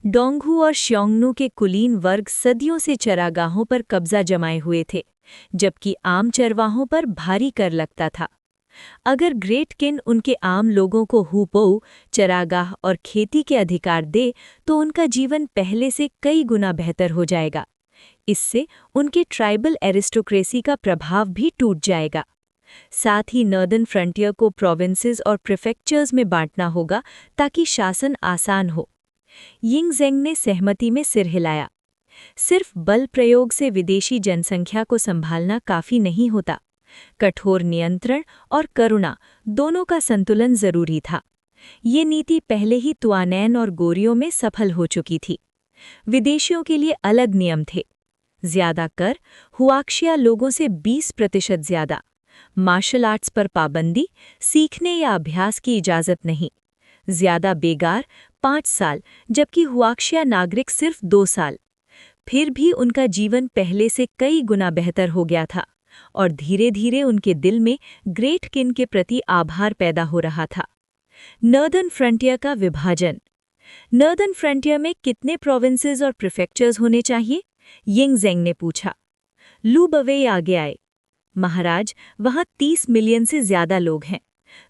डोंगहू और श्योंगनू के कुलीन वर्ग सदियों से चरागाहों पर कब्जा जमाए हुए थे, जबकि आम चरवाहों पर भारी कर लगता था। अगर ग्रेट किन उनके आम लोगों को हुपोऊ, चरागाह और खेती के अधिकार दे तो उनका जीवन पहले से कई गुना बेहतर हो जाएगा। इससे उनके ट्राइबल एरिस्टोक्रेसी का प्रभाव भी टूट जाएगा। साथ ही नॉर्दर्न फ्रंटियर को प्रोविंसेस और प्रीफेक्चर्स में बांटना होगा ताकि शासन आसान हो। यिंगज़ेंग ने सहमति में सिर हिलाया। सिर्फ बल प्रयोग से विदेशी जनसंख्या को संभालना काफी नहीं होता। कठोर नियंत्रण और करुणा दोनों का संतुलन जरूरी था। ये नीति पहले ही तुआनैन और गोरियों में सफल हो चुकी थी। विदेशियों के लिए अलग नियम थे। ज्यादा कर, हुआक्शिया लोगों से 20% ज्यादा, मार्शल आर्ट्स पर पाबंदी, सीखने या अभ्यास की इजाजत नहीं। ज्यादा बेगार 5 साल, जबकि हुआक्शिया नागरिक सिर्फ 2 साल। फिर भी उनका जीवन पहले से कई गुना बेहतर हो गया था और धीरे धीरे उनके दिल में ग्रेट किन के प्रति आभार पैदा हो रहा था। नॉर्दर्न फ्रंटियर का विभाजन। नॉर्दर्न फ्रंटियर में कितने प्रोविंसेस और प्रीफेक्चर्स होने चाहिए? यिंगज़ेंग ने पूछा। लुबवेई आगे आए। महाराज, वहां 30 मिलियन से ज्यादा लोग हैं।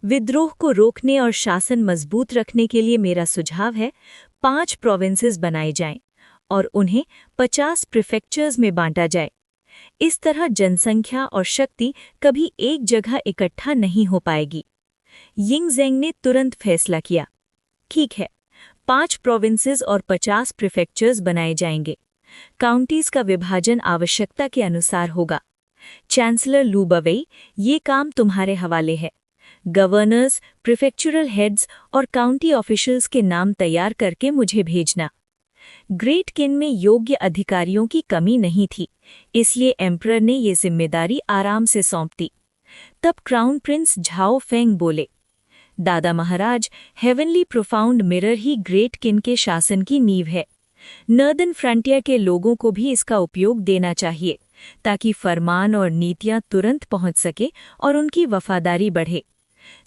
विद्रोह को रोकने और शासन मजबूत रखने के लिए मेरा सुझाव है 5 प्रोविंसेस बनाए जाएं और उन्हें 50 प्रीफेक्चर्स में बांटा जाए। इस तरह जनसंख्या और शक्ति कभी एक जगह इकट्ठा नहीं हो पाएगी। यिंगज़ेंग ने तुरंत फैसला किया। ठीक है, 5 प्रोविंसेस और 50 प्रीफेक्चर्स बनाए जाएंगे। काउंटीज का विभाजन आवश्यकता के अनुसार होगा। चांसलर लुबवेई, ये काम तुम्हारे हवाले है। गवर्नर्स, प्रीफेक्चुरल हेड्स और काउंटी ऑफिशियल्स के नाम तैयार करके मुझे भेजना। ग्रेट किन में योग्य अधिकारियों की कमी नहीं थी, इसलिए एम्परर ने ये जिम्मेदारी आराम से सौंप दी। तब क्राउन प्रिंस झाओ फेंग बोले, दादा महाराज, हेवनली प्रोफाउंड मिरर ही ग्रेट किन के शासन की नींव है। नॉर्दर्न फ्रंटियर के लोगों को भी इसका उपयोग देना चाहिए ताकि फरमान और नीतियां तुरंत पहुंच सके और उनकी वफादारी बढ़े।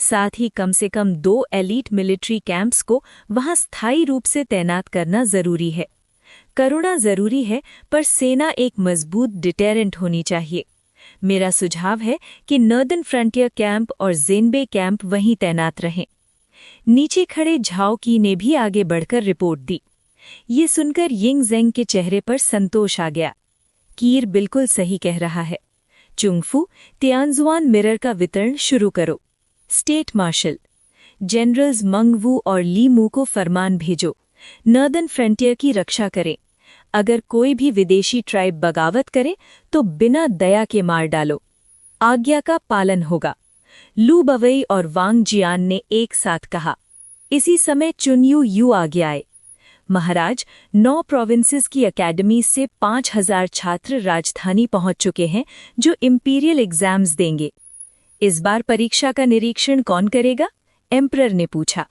साथ ही कम से कम 2 एलीट मिलिट्री कैंप्स को वहां स्थायी रूप से तैनात करना जरूरी है। करुणा जरूरी है, पर सेना एक मजबूत डिटेरेंट होनी चाहिए। मेरा सुझाव है कि नॉर्दर्न फ्रंटियर कैंप और ज़ेनबे कैंप वहीं तैनात रहें। नीचे खड़े झाओ की ने भी आगे बढ़कर रिपोर्ट दी। ये सुनकर यिंगज़ेंग के चेहरे पर संतोष आ गया। कीर बिल्कुल सही कह रहा है। चुंगफू, तियानजुआन मिरर का वितरण शुरू करो। स्टेट मार्शल, जनरल्स मंगवू और ली मू को फरमान भेजो। नॉर्दर्न फ्रंटियर की रक्षा करें। अगर कोई भी विदेशी ट्राइब बगावत करे तो बिना दया के मार डालो। आज्ञा का पालन होगा, लू बवई और वांग जियान ने एक साथ कहा। इसी समय चुनयू यू आगे आए। महाराज, 9 प्रोविंसेस की एकेडमी से 5000 छात्र राजधानी पहुंच चुके हैं जो इंपीरियल एग्जाम्स देंगे। इस बार परीक्षा का निरीक्षण कौन करेगा? एम्परर ने पूछा।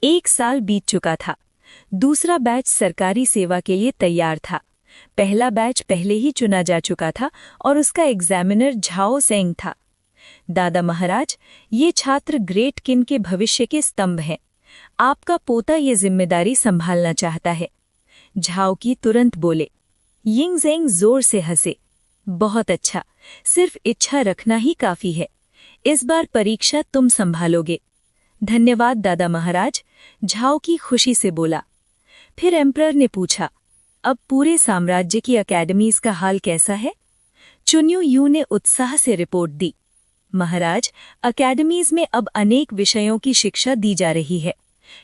1 साल बीत चुका था। दूसरा बैच सरकारी सेवा के लिए तैयार था। पहला बैच पहले ही चुना जा चुका था और उसका एग्जामिनर झाओ सेंग था। दादा महाराज, ये छात्र ग्रेट किन के भविष्य के स्तंभ हैं। आपका पोता ये जिम्मेदारी संभालना चाहता है। झाओ की तुरंत बोले। यिंग ज़ेंग जोर से हंसे। बहुत अच्छा, सिर्फ इच्छा रखना ही काफी है। इस बार परीक्षा तुम संभालोगे। धन्यवाद दादा महाराज, झाओ की खुशी से बोला। फिर एम्परर ने पूछा, अब पूरे साम्राज्य की एकेडमीज का हाल कैसा है? चुन्यू यू ने उत्साह से रिपोर्ट दी। महाराज, एकेडमीज में अब अनेक विषयों की शिक्षा दी जा रही है।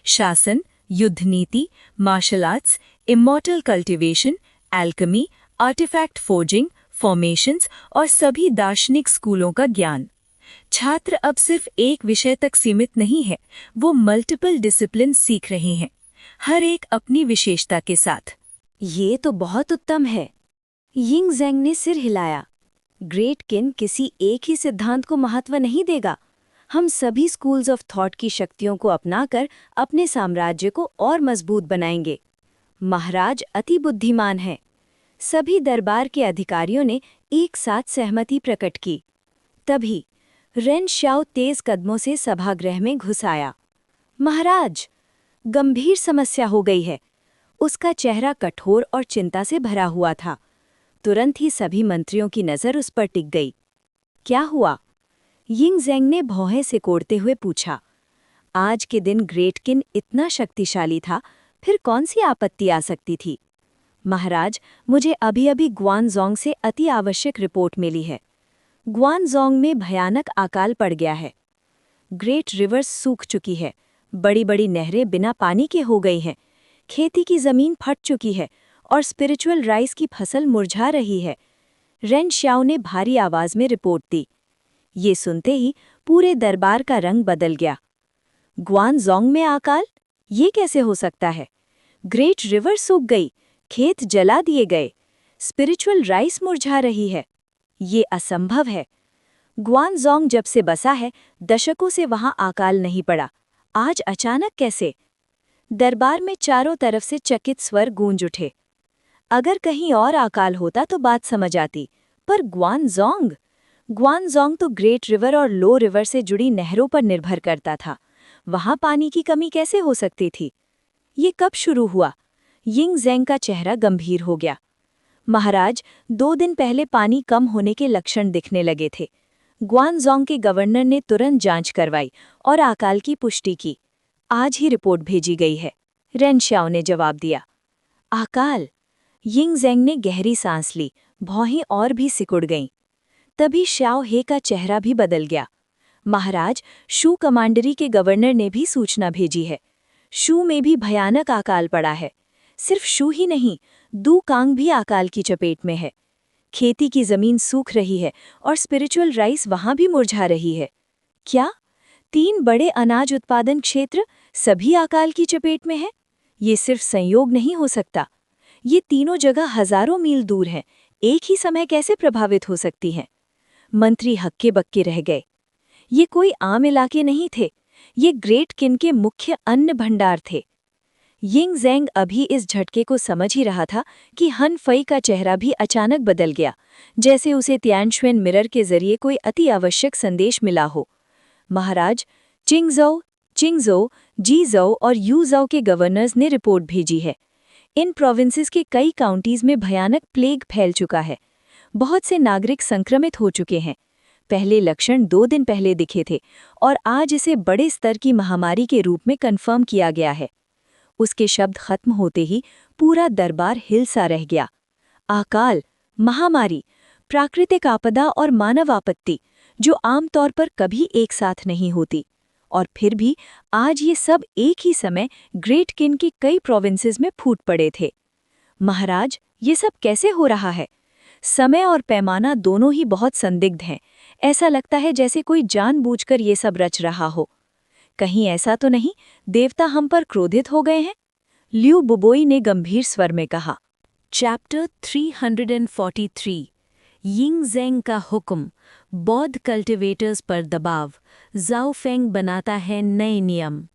शासन, युद्ध नीति, martial arts, immortal cultivation, alchemy, artifact forging, formations और सभी दार्शनिक स्कूलों का ज्ञान। छात्र अब सिर्फ एक विषय तक सीमित नहीं है, वो मल्टीपल डिसिप्लिन सीख रहे हैं, हर एक अपनी विशेषता के साथ। ये तो बहुत उत्तम है। यिंग ज़ेंग ने सिर हिलाया। ग्रेट किन किसी एक ही सिद्धांत को महत्व नहीं देगा। हम सभी स्कूल्स ऑफ थॉट की शक्तियों को अपनाकर अपने साम्राज्य को और मजबूत बनाएंगे। महाराज अति बुद्धिमान है। सभी दरबार के अधिकारियों ने एक साथ सहमति प्रकट की। तभी रेन श्याओ तेज कदमों से सभागृह में घुस आया। महाराज, गंभीर समस्या हो गई है। उसका चेहरा कठोर और चिंता से भरा हुआ था। तुरंत ही सभी मंत्रियों की नजर उस पर टिक गई। क्या हुआ? यिंग ज़ेंग ने भौहें सिकोड़ते हुए पूछा। आज के दिन ग्रेट किन इतना शक्तिशाली था, फिर कौन सी आपत्ति आ सकती थी? महाराज, मुझे अभी-अभी ग्वानज़ोंग से अति आवश्यक रिपोर्ट मिली है। ग्वानज़ोंग में भयानक अकाल पड़ गया है। ग्रेट रिवर्स सूख चुकी है। बड़ी-बड़ी नहरें बिना पानी के हो गई हैं। खेती की जमीन फट चुकी है और स्पिरिचुअल राइस की फसल मुरझा रही है। रेन श्याओ ने भारी आवाज में रिपोर्ट दी। ये सुनते ही पूरे दरबार का रंग बदल गया। ग्वानज़ोंग में अकाल? ये कैसे हो सकता है? ग्रेट रिवर सूख गई, खेत जला दिए गए, स्पिरिचुअल राइस मुरझा रही है। ये असंभव है। ग्वानज़ोंग जब से बसा है, दशकों से वहां अकाल नहीं पड़ा। आज अचानक कैसे? दरबार में चारों तरफ से चकित स्वर गूंज उठे। अगर कहीं और अकाल होता तो बात समझ आती, पर ग्वानज़ोंग तो ग्रेट रिवर और लो रिवर से जुड़ी नहरों पर निर्भर करता था। वहां पानी की कमी कैसे हो सकती थी? ये कब शुरू हुआ? यिंग ज़ेंग का चेहरा गंभीर हो गया। महाराज, 2 दिन पहले पानी कम होने के लक्षण दिखने लगे थे। ग्वानज़ोंग के गवर्नर ने तुरंत जांच करवाई और अकाल की पुष्टि की। आज ही रिपोर्ट भेजी गई है, रेन श्याओ ने जवाब दिया। अकाल? यिंग ज़ेंग ने गहरी सांस ली, भौहें और भी सिकुड़ गईं। तभी श्याओ हे का चेहरा भी बदल गया। महाराज, शू कमांडरी के गवर्नर ने भी सूचना भेजी है। शू में भी भयानक अकाल पड़ा है। सिर्फ शू ही नहीं, दू कांग भी अकाल की चपेट में है। खेती की जमीन सूख रही है और स्पिरिचुअल राइस वहां भी मुरझा रही है। क्या 3 बड़े अनाज उत्पादन क्षेत्र सभी अकाल की चपेट में हैं? ये सिर्फ संयोग नहीं हो सकता। ये तीनों जगह हजारों मील दूर हैं, एक ही समय कैसे प्रभावित हो सकती हैं? मंत्री हक्के बक्के रह गए। ये कोई आम इलाके नहीं थे, ये ग्रेट किन के मुख्य अन्न भंडार थे। यिंग ज़ेंग अभी इस झटके को समझ ही रहा था कि हन फई का चेहरा भी अचानक बदल गया, जैसे उसे तियानशुएन मिरर के जरिए कोई अति आवश्यक संदेश मिला हो। महाराज, चिंगज़ोउ, जीज़ोउ और यूज़ोउ के गवर्नर्स ने रिपोर्ट भेजी है। इन प्रोविंसेस के कई काउंटीज में भयानक प्लेग फैल चुका है। बहुत से नागरिक संक्रमित हो चुके हैं। पहले लक्षण 2 दिन पहले दिखे थे और आज इसे बड़े स्तर की महामारी के रूप में कंफर्म किया गया है। उसके शब्द खत्म होते ही पूरा दरबार हिलसा रह गया। अकाल, महामारी, प्राकृतिक आपदा और मानव आपत्ति, जो आमतौर पर कभी एक साथ नहीं होती, और फिर भी आज ये सब एक ही समय ग्रेट किन की कई प्रोविंसेस में फूट पड़े थे। महाराज, ये सब कैसे हो रहा है? समय और पैमाना दोनों ही बहुत संदिग्ध हैं। ऐसा लगता है जैसे कोई जानबूझकर ये सब रच रहा हो। कहीं ऐसा तो नहीं देवता हम पर क्रोधित हो गए हैं? ल्यू बुबोई ने गंभीर स्वर में कहा। चैप्टर 343 यिंग ज़ेंग का हुक्म, बौद्ध कल्टिवेटर्स पर दबाव, ज़ाओ फेंग बनाता है नए नियम।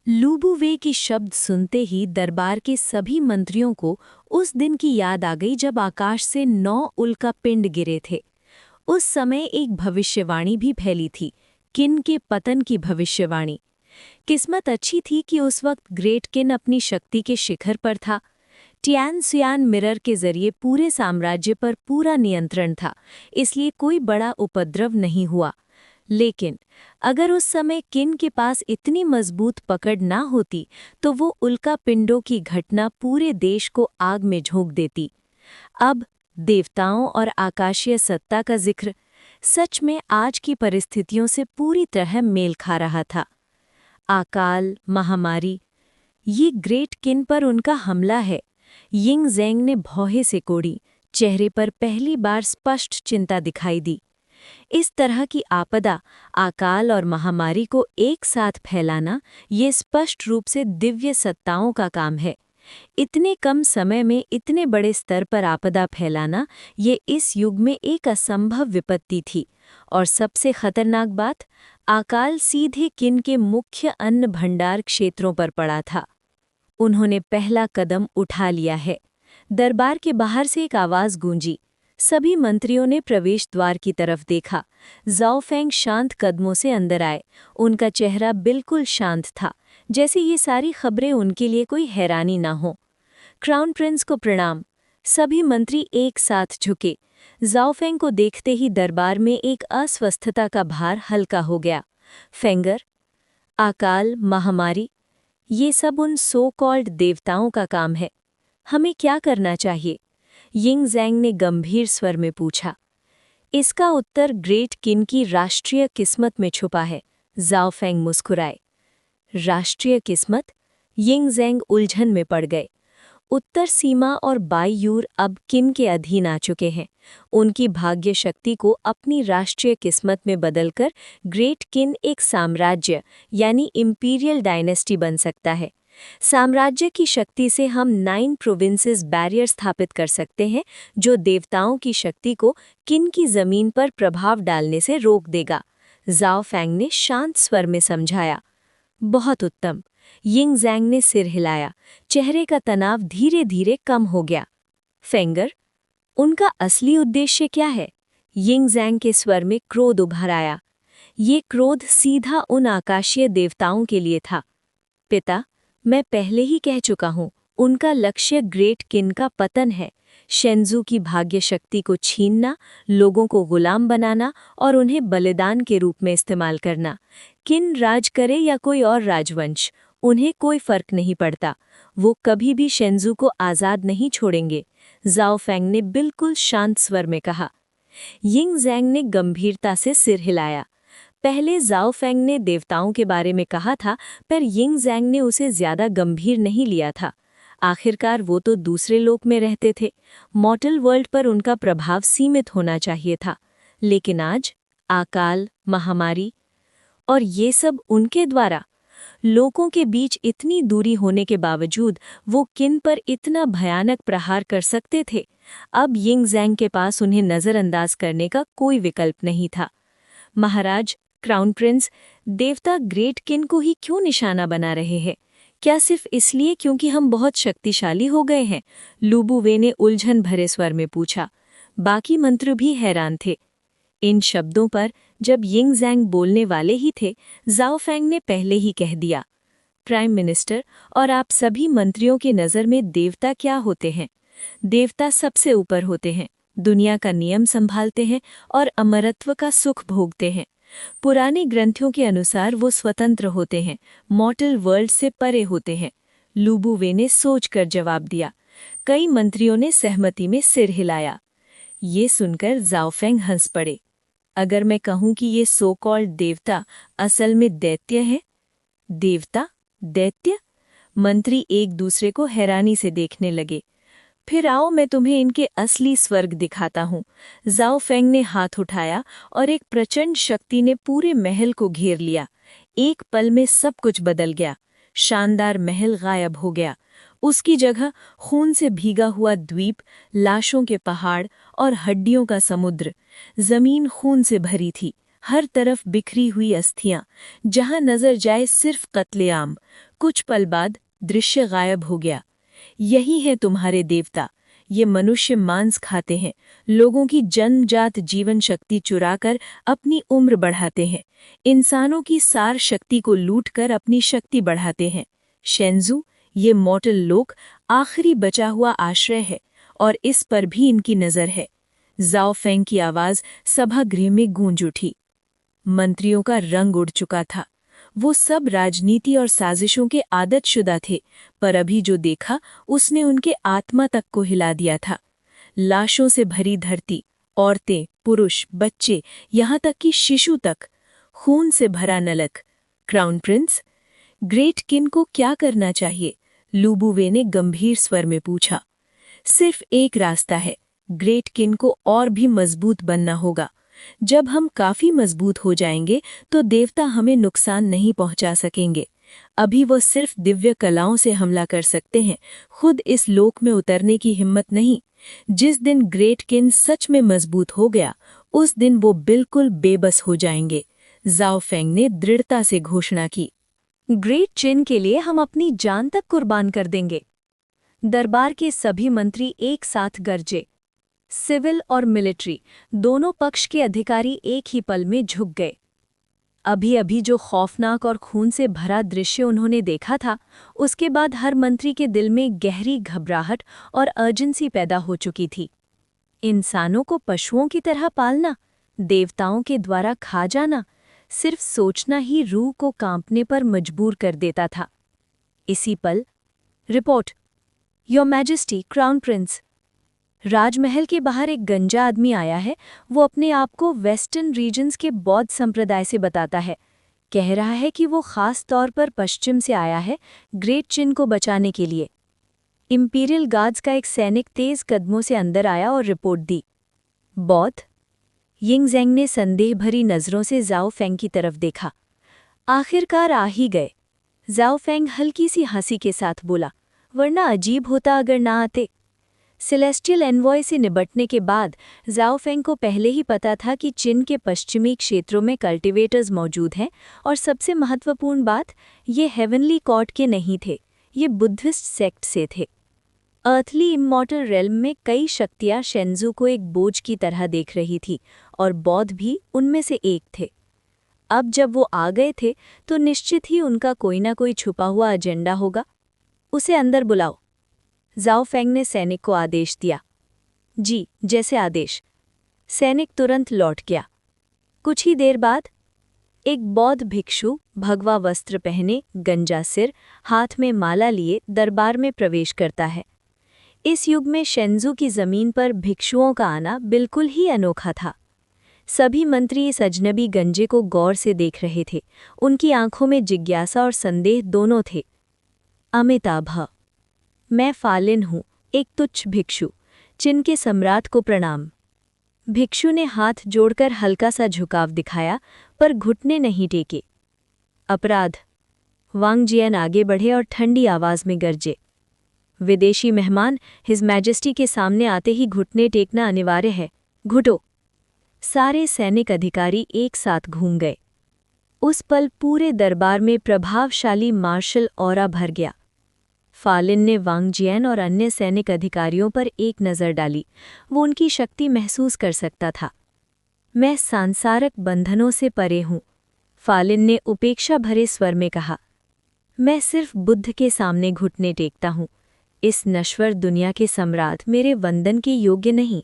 लूबू वे की शब्द सुनते ही दरबार के सभी मंत्रियों को उस दिन की याद आ गई जब आकाश से 9 उल्का पिंड गिरे थे। उस समय एक भविष्यवाणी भी फैली थी, किन के पतन की भविष्यवाणी। किस्मत अच्छी थी कि उस वक्त ग्रेट किन अपनी शक्ति के शिखर पर था। टियानसियान मिरर के जरिए पूरे साम्राज्य पर पूरा नियंत्रण था, इसलिए कोई बड़ा उपद्रव नहीं हुआ। लेकिन अगर उस समय किन के पास इतनी मजबूत पकड़ ना होती तो वो उल्का पिंडों की घटना पूरे देश को आग में झोंक देती। अब देवताओं और आकाशीय सत्ता का जिक्र सच में आज की परिस्थितियों से पूरी तरह मेल खा रहा था। अकाल, महामारी, ये ग्रेट किन पर उनका हमला है। यिंग ज़ेंग ने भौहे से कोड़ी, चेहरे पर पहली बार स्पष्ट चिंता दिखाई दी। इस तरह की आपदा, अकाल और महामारी को एक साथ फैलाना ये स्पष्ट रूप से दिव्य सत्ताओं का काम है। इतने कम समय में इतने बड़े स्तर पर आपदा फैलाना ये इस युग में एक असंभव विपत्ति थी। और सबसे खतरनाक बात, अकाल सीधे किन के मुख्य अन्न भंडार क्षेत्रों पर पड़ा था। उन्होंने पहला कदम उठा लिया है। दरबार के बाहर से एक आवाज गूंजी। सभी मंत्रियों ने प्रवेश द्वार की तरफ देखा। ज़ाओ फेंग शांत कदमों से अंदर आए। उनका चेहरा बिल्कुल शांत था, जैसे ये सारी खबरें उनके लिए कोई हैरानी ना हो। क्राउन प्रिंस को प्रणाम। सभी मंत्री एक साथ झुके। ज़ाओ फेंग को देखते ही दरबार में एक अस्वस्थता का भार हल्का हो गया। फेंगर, अकाल, महामारी, ये सब उन सो कॉल्ड देवताओं का काम है। हमें क्या करना चाहिए? यिंग ज़ेंग ने गंभीर स्वर में पूछा। इसका उत्तर ग्रेट किन की राष्ट्रीय किस्मत में छुपा है। ज़ाओ फेंग मुस्कुराए। राष्ट्रीय किस्मत? यिंग ज़ेंग उलझन में पड़ गए। उत्तर सीमा और बाईयूर अब किन के अधीन आ चुके हैं। उनकी भाग्य शक्ति को अपनी राष्ट्रीय किस्मत में बदलकर ग्रेट किन एक साम्राज्य यानी इंपीरियल डायनेस्टी बन सकता है। साम्राज्य की शक्ति से हम 9 प्रोविंसेस बैरियर स्थापित कर सकते हैं, जो देवताओं की शक्ति को किन की जमीन पर प्रभाव डालने से रोक देगा। ज़ाओ फेंग ने शांत स्वर में समझाया। बहुत उत्तम। यिंग ज़ेंग ने सिर हिलाया। चेहरे का तनाव धीरे धीरे कम हो गया। फेंगर, उनका असली उद्देश्य क्या है? यिंग ज़ेंग के स्वर में क्रोध उभर आया। ये क्रोध सीधा उन आकाशीय देवताओं के लिए था। पिता, मैं पहले ही कह चुका हूँ, उनका लक्ष्य ग्रेट किन का पतन है। शेंजू की भाग्य शक्ति को छीनना, लोगों को गुलाम बनाना और उन्हें बलिदान के रूप में इस्तेमाल करना। किन राज करे या कोई और राजवंश, उन्हें कोई फर्क नहीं पड़ता। वो कभी भी शेंजू को आज़ाद नहीं छोड़ेंगे। ज़ाओ फेंग ने बिल्कुल शांत स्वर में कहा। यिंग ज़ेंग ने गंभीरता से सिर हिलाया। पहले ज़ाओ फेंग ने देवताओं के बारे में कहा था, पर यिंग ज़ेंग ने उसे ज़्यादा गंभीर नहीं लिया था। आखिरकार वो तो दूसरे लोक में रहते थे। मॉर्टल वर्ल्ड पर उनका प्रभाव सीमित होना चाहिए था। लेकिन आज अकाल, महामारी और ये सब उनके द्वारा। लोगों के बीच इतनी दूरी होने के बावजूद वो किन पर इतना भयानक प्रहार कर सकते थे। अब यिंग ज़ेंग के पास उन्हें नज़रअंदाज करने का कोई विकल्प नहीं था। महाराज, क्राउन प्रिंस, देवता ग्रेट किन को ही क्यों निशाना बना रहे हैं? क्या सिर्फ इसलिए क्योंकि हम बहुत शक्तिशाली हो गए हैं? लूबू वे ने उलझन भरे स्वर में पूछा। बाकी मंत्री भी हैरान थे। इन शब्दों पर जब यिंग ज़ेंग बोलने वाले ही थे, ज़ाओ फेंग ने पहले ही कह दिया। प्राइम मिनिस्टर और आप सभी मंत्रियों की नज़र में देवता क्या होते हैं? देवता सबसे ऊपर होते हैं, दुनिया का नियम संभालते हैं और अमरत्व का सुख भोगते हैं। पुराने ग्रंथों के अनुसार वो स्वतंत्र होते हैं, मॉर्टल वर्ल्ड से परे होते हैं। लूबू वे ने सोचकर जवाब दिया। कई मंत्रियों ने सहमति में सिर हिलाया। ये सुनकर ज़ाओ फेंग हंस पड़े। अगर मैं कहूं कि ये सो कॉल्ड देवता असल में दैत्य है? देवता? दैत्य? मंत्री एक दूसरे को हैरानी से देखने लगे। फिर आओ मैं तुम्हें इनके असली स्वर्ग दिखाता हूँ। जाओ फेंग ने हाथ उठाया और एक प्रचंड शक्ति ने पूरे महल को घेर लिया। एक पल में सब कुछ बदल गया। शानदार महल गायब हो गया। उसकी जगह खून से भीगा हुआ द्वीप, लाशों के पहाड़ और हड्डियों का समुद्र। जमीन खून से भरी थी, हर तरफ बिखरी हुई अस्थियां, जहां नजर जाए सिर्फ कत्लेआम। कुछ पल बाद दृश्य गायब हो गया। यही है तुम्हारे देवता। ये मनुष्य मांस खाते हैं, लोगों की जन्मजात जीवन शक्ति चुराकर अपनी उम्र बढ़ाते हैं, इंसानों की सार शक्ति को लूटकर अपनी शक्ति बढ़ाते हैं। शेंजू, ये मॉर्टल लोक आखिरी बचा हुआ आश्रय है और इस पर भी इनकी नजर है। जाओ फेंग की आवाज सभागृह में गूंज उठी। मंत्रियों का रंग उड़ चुका था। वो सब राजनीति और साजिशों के आदतशुदा थे, पर अभी जो देखा उसने उनके आत्मा तक को हिला दिया था। लाशों से भरी धरती, औरतें, पुरुष, बच्चे, यहाँ तक कि शिशु तक, खून से भरा नलक। क्राउन प्रिंस, ग्रेट किन को क्या करना चाहिए? लूबुवे ने गंभीर स्वर में पूछा। सिर्फ एक रास्ता है, ग्रेट किन को और भी मजबूत बनना होगा। जब हम काफी मजबूत हो जाएंगे तो देवता हमें नुकसान नहीं पहुंचा सकेंगे। अभी वो सिर्फ दिव्य कलाओं से हमला कर सकते हैं, खुद इस लोक में उतरने की हिम्मत नहीं। जिस दिन ग्रेट किन सच में मजबूत हो गया, उस दिन वो बिल्कुल बेबस हो जाएंगे। जाओ फेंग ने दृढ़ता से घोषणा की। ग्रेट चिन के लिए हम अपनी जान तक कुर्बान कर देंगे। दरबार के सभी मंत्री एक साथ गरजे। सिविल और मिलिट्री दोनों पक्ष के अधिकारी एक ही पल में झुक गए। अभी अभी जो खौफनाक और खून से भरा दृश्य उन्होंने देखा था, उसके बाद हर मंत्री के दिल में गहरी घबराहट और अर्जेंसी पैदा हो चुकी थी। इंसानों को पशुओं की तरह पालना, देवताओं के द्वारा खा जाना, सिर्फ सोचना ही रूह को कांपने पर मजबूर कर देता था। इसी पल report, your majesty, crown prince. राजमहल के बाहर एक गंजा आदमी आया है। वो अपने आप को वेस्टर्न रीजन्स के बौद्ध संप्रदाय से बताता है। कह रहा है कि वो खास तौर पर पश्चिम से आया है, ग्रेट चिन को बचाने के लिए। इंपीरियल गार्ड्स का एक सैनिक तेज कदमों से अंदर आया और रिपोर्ट दी। बौद्ध? यिंगज़ेंग ने संदेह भरी नज़रों से जाओ फेंग की तरफ देखा। आखिरकार आ ही गए। जाओ फेंग हल्की सी हंसी के साथ बोला, वरना अजीब होता अगर ना आते। सेलेस्टियल एनवॉय से निपटने के बाद जाओ फेंग को पहले ही पता था कि चिन के पश्चिमी क्षेत्रों में कल्टीवेटर्स मौजूद हैं, और सबसे महत्वपूर्ण बात, ये हेवनली कॉर्ट के नहीं थे, ये बुद्धिस्ट सेक्ट से थे। अर्थली इमॉर्टल रेल्म में कई शक्तियां शेंजू को एक बोझ की तरह देख रही थी, और बौद्ध भी उनमें से एक थे। अब जब वो आ गए थे तो निश्चित ही उनका कोई ना कोई छुपा हुआ एजेंडा होगा। उसे अंदर बुलाओ, जाओ फेंग ने सैनिक को आदेश दिया। जी, जैसे आदेश। सैनिक तुरंत लौट गया। कुछ ही देर बाद एक बौद्ध भिक्षु भगवा वस्त्र पहने, गंजा सिर, हाथ में माला लिए दरबार में प्रवेश करता है। इस युग में शेंजू की जमीन पर भिक्षुओं का आना बिल्कुल ही अनोखा था। सभी मंत्री इस अजनबी गंजे को गौर से देख रहे थे। उनकी आंखों में जिज्ञासा और संदेह दोनों थे। अमिताभ, मैं फालिन हूँ, एक तुच्छ भिक्षु। चिन के सम्राट को प्रणाम। भिक्षु ने हाथ जोड़कर हल्का सा झुकाव दिखाया, पर घुटने नहीं टेके। अपराध। वांग जियन आगे बढ़े और ठंडी आवाज में गरजे। विदेशी मेहमान हिज मैजेस्टी के सामने आते ही घुटने टेकना अनिवार्य है। घुटो। सारे सैनिक अधिकारी एक साथ घूम गए। उस पल पूरे दरबार में प्रभावशाली मार्शल ऑरा भर गया। फालिन ने वांग जियन और अन्य सैनिक अधिकारियों पर एक नज़र डाली। वो उनकी शक्ति महसूस कर सकता था। मैं सांसारिक बंधनों से परे हूँ, फालिन ने उपेक्षा भरे स्वर में कहा। मैं सिर्फ बुद्ध के सामने घुटने टेकता हूँ। इस नश्वर दुनिया के सम्राट मेरे वंदन के योग्य नहीं।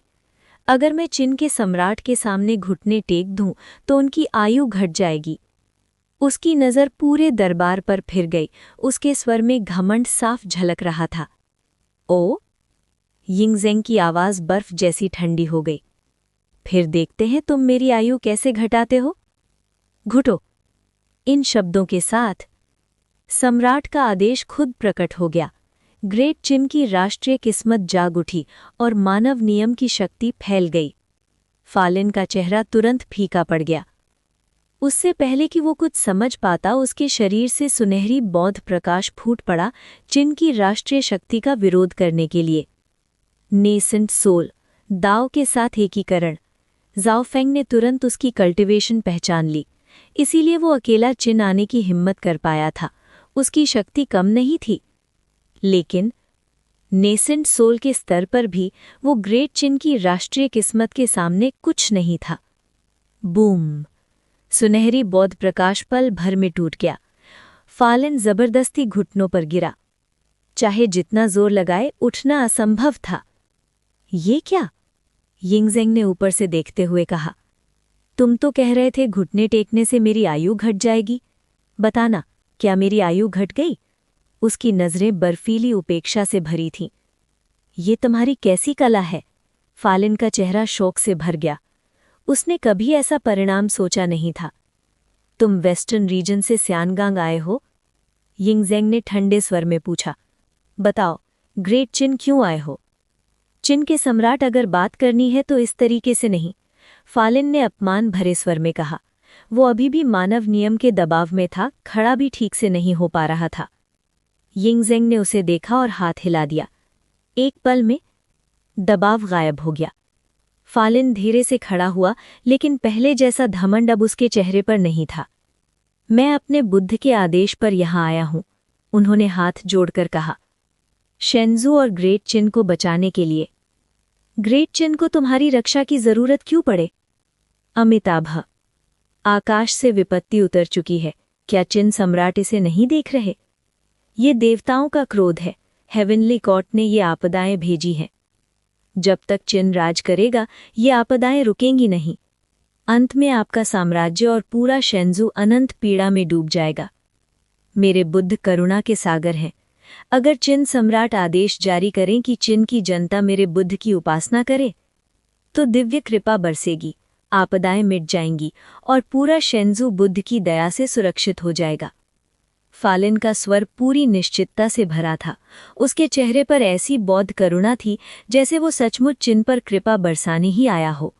अगर मैं चिन के सम्राट के सामने घुटने टेक दूं तो उनकी आयु घट जाएगी। उसकी नज़र पूरे दरबार पर फिर गई। उसके स्वर में घमंड साफ झलक रहा था। ओ? यिंगज़ेंग की आवाज़ बर्फ जैसी ठंडी हो गई। फिर देखते हैं तुम मेरी आयु कैसे घटाते हो। घुटो। इन शब्दों के साथ सम्राट का आदेश खुद प्रकट हो गया। ग्रेट चिन की राष्ट्रीय किस्मत जाग उठी और मानव नियम की शक्ति फैल गई। फालिन का चेहरा तुरंत फीका पड़ गया। उससे पहले कि वो कुछ समझ पाता, उसके शरीर से सुनहरी बौद्ध प्रकाश फूट पड़ा, चिन की राष्ट्रीय शक्ति का विरोध करने के लिए। नेसेंट सोल, दाओ के साथ एकीकरण। जाओ फेंग ने तुरंत उसकी कल्टीवेशन पहचान ली, इसीलिए वो अकेला चिन आने की हिम्मत कर पाया था। उसकी शक्ति कम नहीं थी, लेकिन नेसेंट सोल के स्तर पर भी वो ग्रेट चिन की राष्ट्रीय किस्मत के सामने कुछ नहीं था। बूम! सुनहरी बौद्ध प्रकाश पल भर में टूट गया। फालिन जबरदस्ती घुटनों पर गिरा। चाहे जितना जोर लगाए, उठना असंभव था। ये क्या? यिंगज़ेंग ने ऊपर से देखते हुए कहा। तुम तो कह रहे थे घुटने टेकने से मेरी आयु घट जाएगी। बताना, क्या मेरी आयु घट गई? उसकी नज़रें बर्फीली उपेक्षा से भरी थीं। ये तुम्हारी कैसी कला है? फालिन का चेहरा शोक से भर गया। उसने कभी ऐसा परिणाम सोचा नहीं था। तुम वेस्टर्न रीजन से स्यानगांग आए हो? यिंगज़ेंग ने ठंडे स्वर में पूछा। बताओ, ग्रेट चिन क्यों आए हो? चिन के सम्राट, अगर बात करनी है तो इस तरीके से नहीं, फालिन ने अपमान भरे स्वर में कहा। वो अभी भी मानव नियम के दबाव में था, खड़ा भी ठीक से नहीं हो पा रहा था। यिंगज़ेंग ने उसे देखा और हाथ हिला दिया। एक पल में दबाव गायब हो गया। फालिन धीरे से खड़ा हुआ, लेकिन पहले जैसा घमंड अब उसके चेहरे पर नहीं था। मैं अपने बुद्ध के आदेश पर यहाँ आया हूँ, उन्होंने हाथ जोड़कर कहा। शेंजू और ग्रेट चिन को बचाने के लिए। ग्रेट चिन को तुम्हारी रक्षा की जरूरत क्यों पड़े? अमिताभ, आकाश से विपत्ति उतर चुकी है, क्या चिन सम्राट इसे नहीं देख रहे? ये देवताओं का क्रोध है, हेवनली कोर्ट ने ये आपदाएं भेजी हैं। जब तक चिन राज करेगा, ये आपदाएं रुकेंगी नहीं। अंत में आपका साम्राज्य और पूरा शेंजू अनंत पीड़ा में डूब जाएगा। मेरे बुद्ध करुणा के सागर हैं। अगर चिन सम्राट आदेश जारी करें कि चिन की जनता मेरे बुद्ध की उपासना करे, तो दिव्य कृपा बरसेगी, आपदाएं मिट जाएंगी और पूरा शेंजू बुद्ध की दया से सुरक्षित हो जाएगा। फालिन का स्वर पूरी निश्चितता से भरा था। उसके चेहरे पर ऐसी बौद्ध करुणा थी जैसे वो सचमुच चिन पर कृपा बरसाने ही आया हो।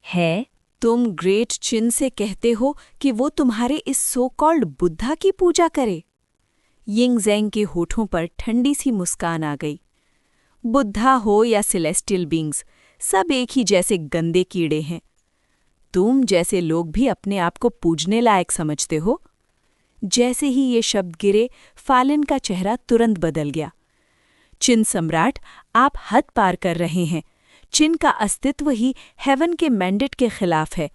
है? तुम ग्रेट चिन से कहते हो कि वो तुम्हारे इस सो कॉल्ड बुद्धा की पूजा करे? यिंगज़ेंग के होठों पर ठंडी सी मुस्कान आ गई। बुद्धा हो या सेलेस्टियल बींग्स, सब एक ही जैसे गंदे कीड़े हैं। तुम जैसे लोग भी अपने आप को पूजने लायक समझते हो। जैसे ही ये शब्द गिरे, फालिन का चेहरा तुरंत बदल गया। चिन सम्राट, आप हद पार कर रहे हैं। चिन का अस्तित्व ही हेवन के मैंडेट के खिलाफ है।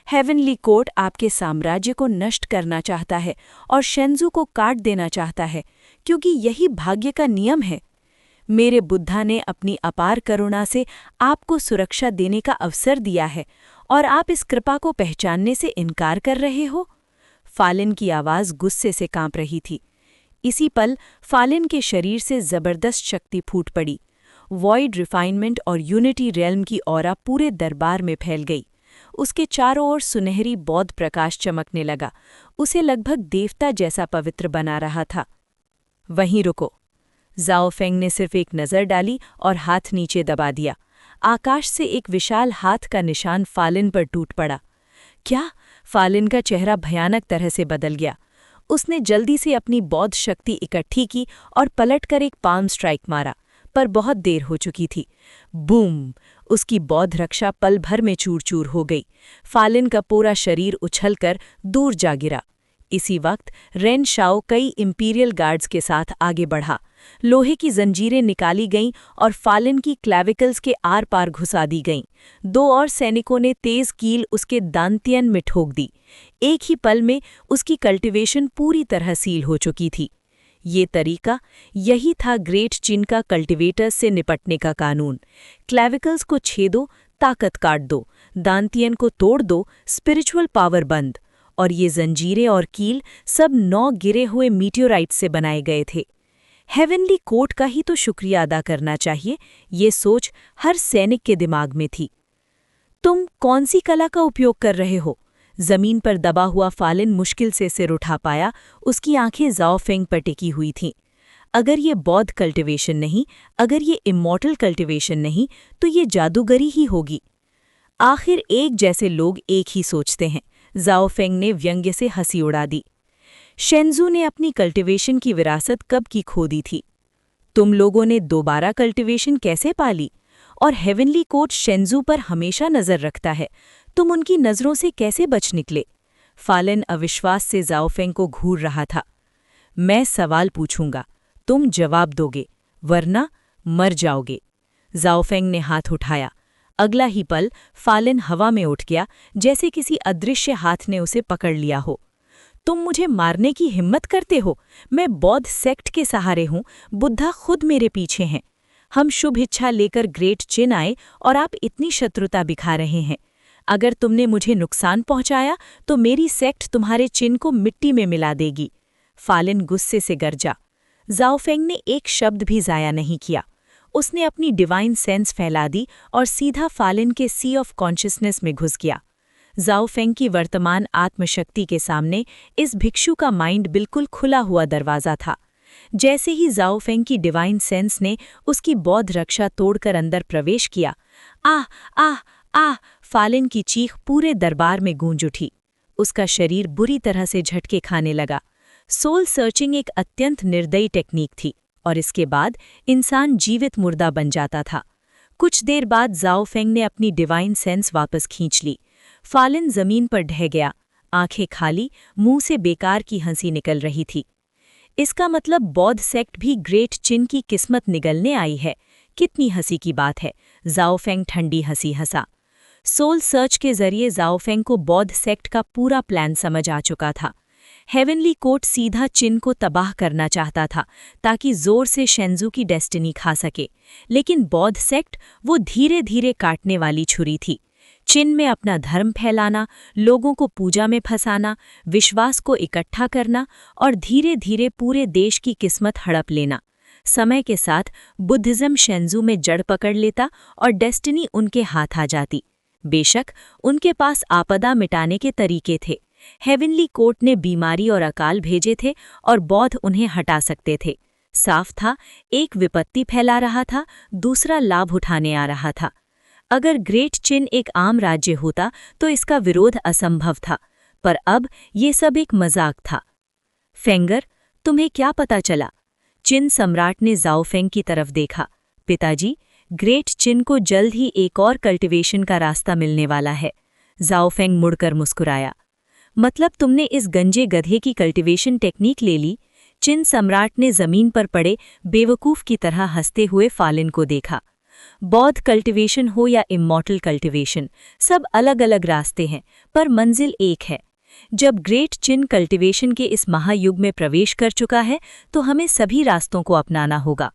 हेवनली कोर्ट आपके साम्राज्य को नष्ट करना चाहता है और शेंजू को काट देना चाहता है, क्योंकि यही भाग्य का नियम है। मेरे बुद्धा ने अपनी अपार करुणा से आपको सुरक्षा देने का अवसर दिया है और आप इस कृपा को पहचानने से इनकार कर रहे हो। फालिन की आवाज़ गुस्से से कांप रही थी। इसी पल फालिन के शरीर से जबरदस्त शक्ति फूट पड़ी। वॉइड रिफाइनमेंट और यूनिटी रेल्म की ऑरा पूरे दरबार में फैल गई। उसके चारों ओर सुनहरी बौद्ध प्रकाश चमकने लगा, उसे लगभग देवता जैसा पवित्र बना रहा था। वहीं रुको। जाओ फेंग ने सिर्फ एक नज़र डाली और हाथ नीचे दबा दिया। आकाश से एक विशाल हाथ का निशान फालिन पर टूट पड़ा। क्या? फालिन का चेहरा भयानक तरह से बदल गया। उसने जल्दी से अपनी बौद्ध शक्ति इकट्ठी की और पलटकर एक पाल्म स्ट्राइक मारा, पर बहुत देर हो चुकी थी। बूम! उसकी बौद्ध रक्षा पल भर में चूर चूर हो गई। फालिन का पूरा शरीर उछलकर दूर जा गिरा। इसी वक्त रेन शाओ कई इंपीरियल गार्ड्स के साथ आगे बढ़ा। लोहे की जंजीरें निकाली गईं और फालिन की क्लैविकल्स के आर पार घुसा दी गईं। दो और सैनिकों ने तेज कील उसके दांतियन में ठोक दी। एक ही पल में उसकी कल्टीवेशन पूरी तरह सील हो चुकी थी। ये तरीका, यही था ग्रेट चिन का कल्टीवेटर्स से निपटने का कानून। क्लैविकल्स को छेदो, ताकत काट दो, दांतियन को तोड़ दो, स्पिरिचुअल पावर बंद। और ये जंजीरें और कील सब 9 गिरे हुए मीटियोराइट से बनाए गए थे। हेवनली कोर्ट का ही तो शुक्रिया अदा करना चाहिए, ये सोच हर सैनिक के दिमाग में थी। तुम कौन सी कला का उपयोग कर रहे हो? जमीन पर दबा हुआ फालिन मुश्किल से सिर उठा पाया। उसकी आंखें जाओ फेंग पर टिकी हुई थीं। अगर ये बौद्ध कल्टिवेशन नहीं, अगर ये इमॉर्टल कल्टिवेशन नहीं, तो ये जादूगरी ही होगी। आखिर एक जैसे लोग एक ही सोचते हैं, जाओ फेंग ने व्यंग्य से हंसी उड़ा दी। शेंजू ने अपनी कल्टिवेशन की विरासत कब की खो दी थी? तुम लोगों ने दोबारा कल्टिवेशन कैसे पाली? और हेवनली कोर्ट शेंजू पर हमेशा नजर रखता है, तुम उनकी नजरों से कैसे बच निकले? फालिन अविश्वास से जाओ फेंग को घूर रहा था। मैं सवाल पूछूंगा, तुम जवाब दोगे, वरना मर जाओगे। जाओ फेंग ने हाथ उठाया। अगला ही पल फालिन हवा में उठ गया, जैसे किसी अदृश्य हाथ ने उसे पकड़ लिया हो। तुम मुझे मारने की हिम्मत करते हो? मैं बौद्ध सेक्ट के सहारे हूं, बुद्धा खुद मेरे पीछे हैं। हम शुभ इच्छा लेकर ग्रेट चिन आए और आप इतनी शत्रुता दिखा रहे हैं। अगर तुमने मुझे नुकसान पहुंचाया तो मेरी सेक्ट तुम्हारे चिन को मिट्टी में मिला देगी। फालिन गुस्से से गरजा। जाओ फेंग ने एक शब्द भी जाया नहीं किया। उसने अपनी डिवाइन सेंस फैला दी और सीधा फालिन के सी ऑफ कॉन्शियसनेस में घुस गया। जाओ फेंग की वर्तमान आत्मशक्ति के सामने इस भिक्षु का माइंड बिल्कुल खुला हुआ दरवाज़ा था। जैसे ही जाओ फेंग की डिवाइन सेंस ने उसकी बौद्ध रक्षा तोड़कर अंदर प्रवेश किया, आह आह आह, फालिन की चीख पूरे दरबार में गूंज उठी। उसका शरीर बुरी तरह से झटके खाने लगा। सोल सर्चिंग एक अत्यंत निर्दयी टेक्निक थी और इसके बाद इंसान जीवित मुर्दा बन जाता था। कुछ देर बाद जाओ फेंग ने अपनी डिवाइन सेंस वापस खींच ली। फालिन जमीन पर ढह गया, आंखें खाली, मुंह से बेकार की हंसी निकल रही थी। इसका मतलब बौद्ध सेक्ट भी ग्रेट चिन की किस्मत निगलने आई है। कितनी हंसी की बात है। जाओ फेंग ठंडी हंसी हंसा। सोल सर्च के जरिए जाओ फेंग को बौद्ध सेक्ट का पूरा प्लान समझ आ चुका था। हेवनली कोर्ट सीधा चिन को तबाह करना चाहता था ताकि जोर से शेंजू की डेस्टिनी खा सके, लेकिन बौद्ध सेक्ट वो धीरे धीरे काटने वाली छुरी थी। चिन में अपना धर्म फैलाना, लोगों को पूजा में फंसाना, विश्वास को इकट्ठा करना और धीरे धीरे पूरे देश की किस्मत हड़प लेना। समय के साथ बुद्धिज्म शेंजू में जड़ पकड़ लेता और डेस्टिनी उनके हाथ आ जाती। बेशक उनके पास आपदा मिटाने के तरीके थे। हेवनली कोर्ट ने बीमारी और अकाल भेजे थे और बौद्ध उन्हें हटा सकते थे। साफ था, एक विपत्ति फैला रहा था, दूसरा लाभ उठाने आ रहा था। अगर ग्रेट चिन एक आम राज्य होता तो इसका विरोध असंभव था, पर अब ये सब एक मजाक था। फेंगर, तुम्हें क्या पता चला? चिन सम्राट ने जाओ फेंग की तरफ देखा। पिताजी, ग्रेट चिन को जल्द ही एक और कल्टिवेशन का रास्ता मिलने वाला है। जाओ फेंग मुड़कर मुस्कुराया। मतलब तुमने इस गंजे गधे की कल्टिवेशन टेक्निक ले ली? चिन सम्राट ने जमीन पर पड़े बेवकूफ की तरह हंसते हुए फालिन को देखा। बौद्ध कल्टिवेशन हो या इमॉर्टल कल्टिवेशन, सब अलग अलग रास्ते हैं, पर मंजिल एक है। जब ग्रेट चिन कल्टिवेशन के इस महायुग में प्रवेश कर चुका है तो हमें सभी रास्तों को अपनाना होगा।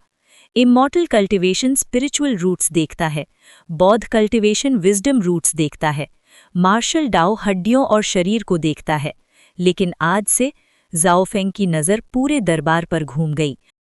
इमॉर्टल कल्टिवेशन स्पिरिचुअल रूट्स देखता है, बौद्ध कल्टिवेशन विजडम रूट्स देखता है, मार्शल डाओ हड्डियों और शरीर को देखता है। लेकिन आज से जाओ फेंग की नज़र पूरे दरबार पर घूम गई।